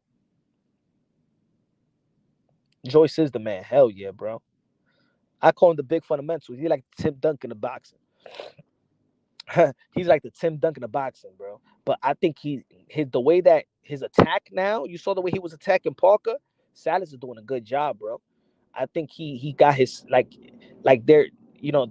Joyce is the man. Hell yeah, bro. I call him the big fundamentals. He's like Tim Duncan of boxing. He's like the Tim Duncan of boxing, bro. But I think the way that his attack now, you saw the way he was attacking Parker. Salas is doing a good job, bro. I think he got his like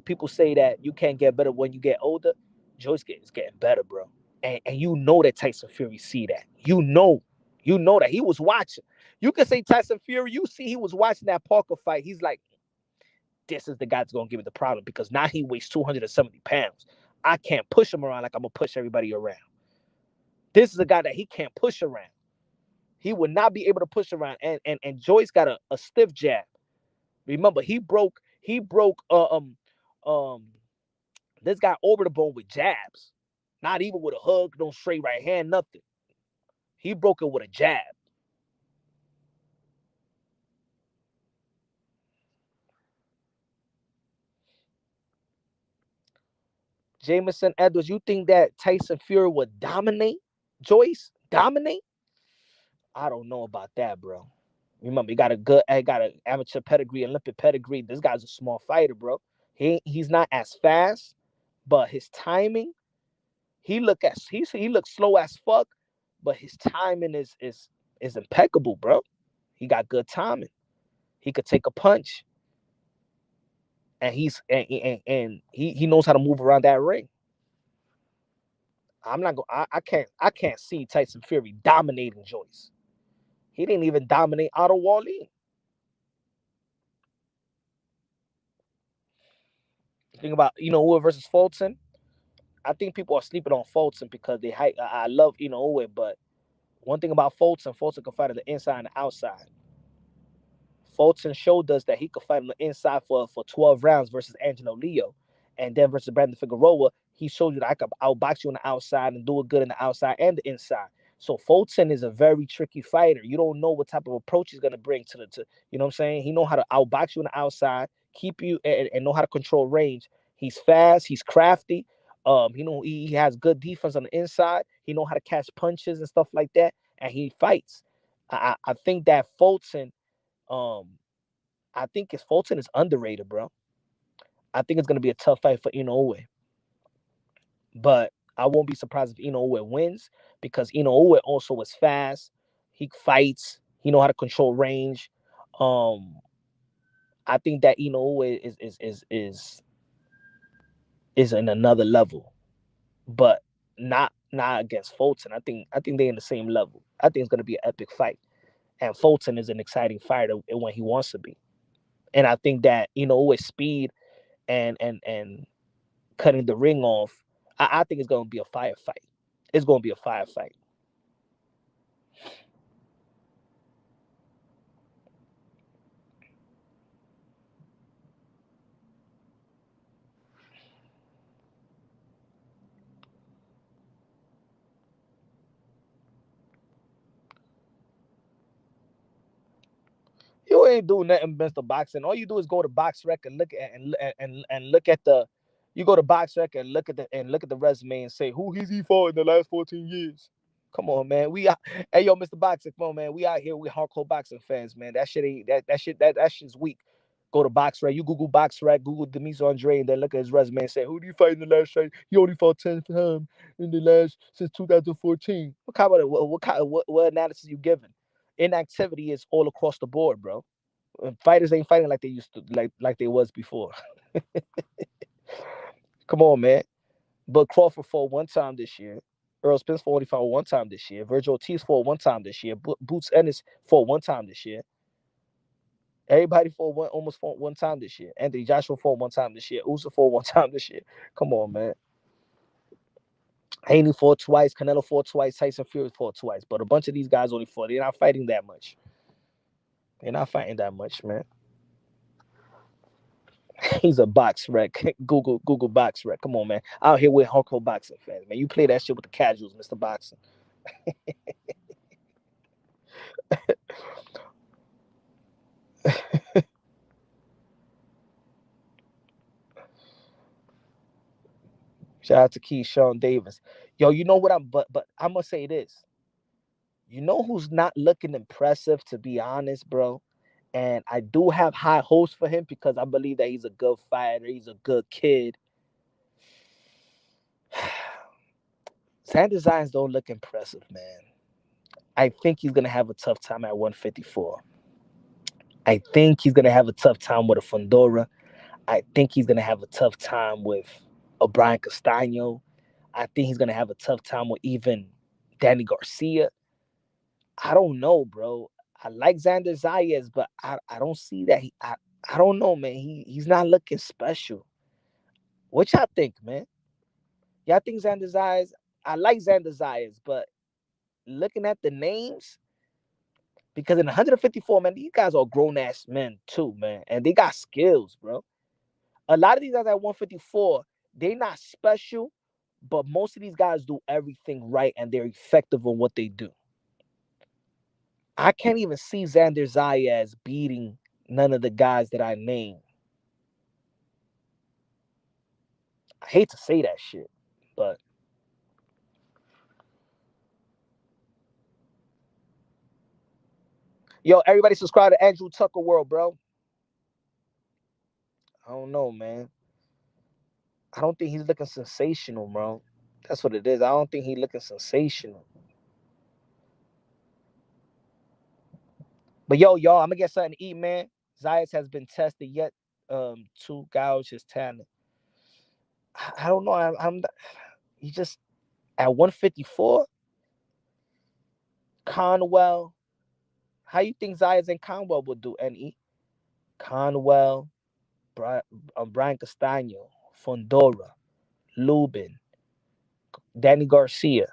people say that you can't get better when you get older. Joyce is getting better, bro. And you know that Tyson Fury see that. You know that he was watching. You can say Tyson Fury, you see he was watching that Parker fight. He's like, this is the guy that's going to give me the problem because now he weighs 270 pounds. I can't push him around like I'm going to push everybody around. This is a guy that he can't push around. He would not be able to push around. And Joyce got a stiff jab. Remember, he broke this guy over the bone with jabs. Not even with a hug, no straight right hand, nothing. He broke it with a jab. Jameson Edwards, you think that Tyson Fury would dominate Joyce? Dominate? I don't know about that, bro. Remember, he got an amateur pedigree, Olympic pedigree. This guy's a small fighter, bro. He's not as fast, but his timing, he looks slow as fuck, but his timing is impeccable, bro. He got good timing. He could take a punch, and he knows how to move around that ring. I'm not going. I can't see Tyson Fury dominating Joyce. He didn't even dominate Otto Wallin. Think about Uwe versus Fulton. I think people are sleeping on Fulton because they hype. I love Uwe, but one thing about Fulton can fight on the inside and the outside. Fulton showed us that he could fight on the inside for 12 rounds versus Angelo Leo. And then versus Brandon Figueroa, he showed you that I could outbox you on the outside and do it good in the outside and the inside. So Fulton is a very tricky fighter. You don't know what type of approach he's gonna bring to you know what I'm saying? He know how to outbox you on the outside, keep you and know how to control range. He's fast, he's crafty. He has good defense on the inside. He know how to catch punches and stuff like that, and he fights. I think that Fulton, I think Fulton is underrated, bro. I think it's gonna be a tough fight for Inoue. But I won't be surprised if Inoue wins because Inoue also is fast. He fights. He know how to control range. Um, I think that Inoue is in another level, but not against Fulton. I think they're in the same level. I think it's gonna be an epic fight, and Fulton is an exciting fighter when he wants to be. And I think that Inoue's speed and cutting the ring off, I think it's gonna be a firefight. It's gonna be a firefight. You ain't doing nothing against the boxing. All you do is go to BoxRec and look at and look at the. You go to BoxRec and look at the resume and say who has he fought in the last 14 years. Come on, man. Hey yo, Mr. Boxing, come on, man. We out here. We hardcore boxing fans, man. That shit ain't that shit's weak. Go to BoxRec. You Google BoxRec, Google Demetrius Andrade, and then look at his resume and say, who do you fight in the last fight? He only fought 10 times in the last since 2014. What analysis you giving? Inactivity is all across the board, bro. Fighters ain't fighting like they used to, like they was before. Come on, man. But Crawford fought one time this year. Earl Spence fought one time this year. Virgil Ortiz fought one time this year. Boots Ennis fought one time this year. Everybody almost fought one time this year. Anthony Joshua fought one time this year. Usyk fought one time this year. Come on, man. Haney fought twice. Canelo fought twice. Tyson Fury fought twice. But a bunch of these guys only fought. They're not fighting that much. They're not fighting that much, man. He's a BoxRec. Google BoxRec. Come on, man. Out here with hardcore boxing fans, man. You play that shit with the casuals, Mr. Boxing. Shout out to Keyshawn Davis. Yo, you know what but I'm gonna say this. You know who's not looking impressive, to be honest, bro? And I do have high hopes for him because I believe that he's a good fighter. He's a good kid. Sanders Zines don't look impressive, man. I think he's gonna have a tough time at 154. I think he's gonna have a tough time with a Fundora. I think he's gonna have a tough time with O'Brien Castano. I think he's gonna have a tough time with even Danny Garcia. I don't know, bro. I like Xander Zayas, but I don't see that. I don't know, man. He's not looking special. What y'all think, man? Y'all think Xander Zayas? I like Xander Zayas, but looking at the names, because in 154, man, these guys are grown ass men too, man, and they got skills, bro. A lot of these guys at 154, they not special, but most of these guys do everything right and they're effective on what they do. I can't even see Xander Zayas beating none of the guys that I named. I hate to say that shit, but yo, everybody subscribe to Andrew Tucker World, bro. I don't know, man. I don't think he's looking sensational, bro. That's what it is. I don't think he's looking sensational. But yo, y'all, I'm gonna get something to eat, man. Zayas has been tested yet to gouge his talent. I don't know. He just at 154. Conwell. How you think Zayas and Conwell will do? Ne Conwell, Brian Castano, Fondora, Lubin, Danny Garcia.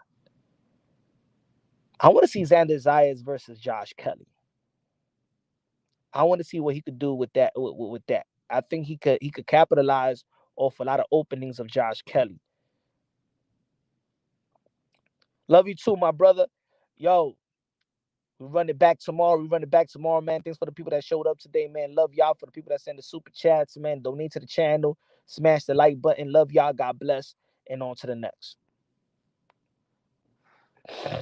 I want to see Xander Zayas versus Josh Kelly. I want to see what he could do with that. With that, I think he could capitalize off a lot of openings of Josh Kelly. Love you too, my brother. Yo, we run it back tomorrow. We run it back tomorrow, man. Thanks for the people that showed up today, man. Love y'all. For the people that send the super chats, man. Donate to the channel. Smash the like button. Love y'all. God bless. And on to the next.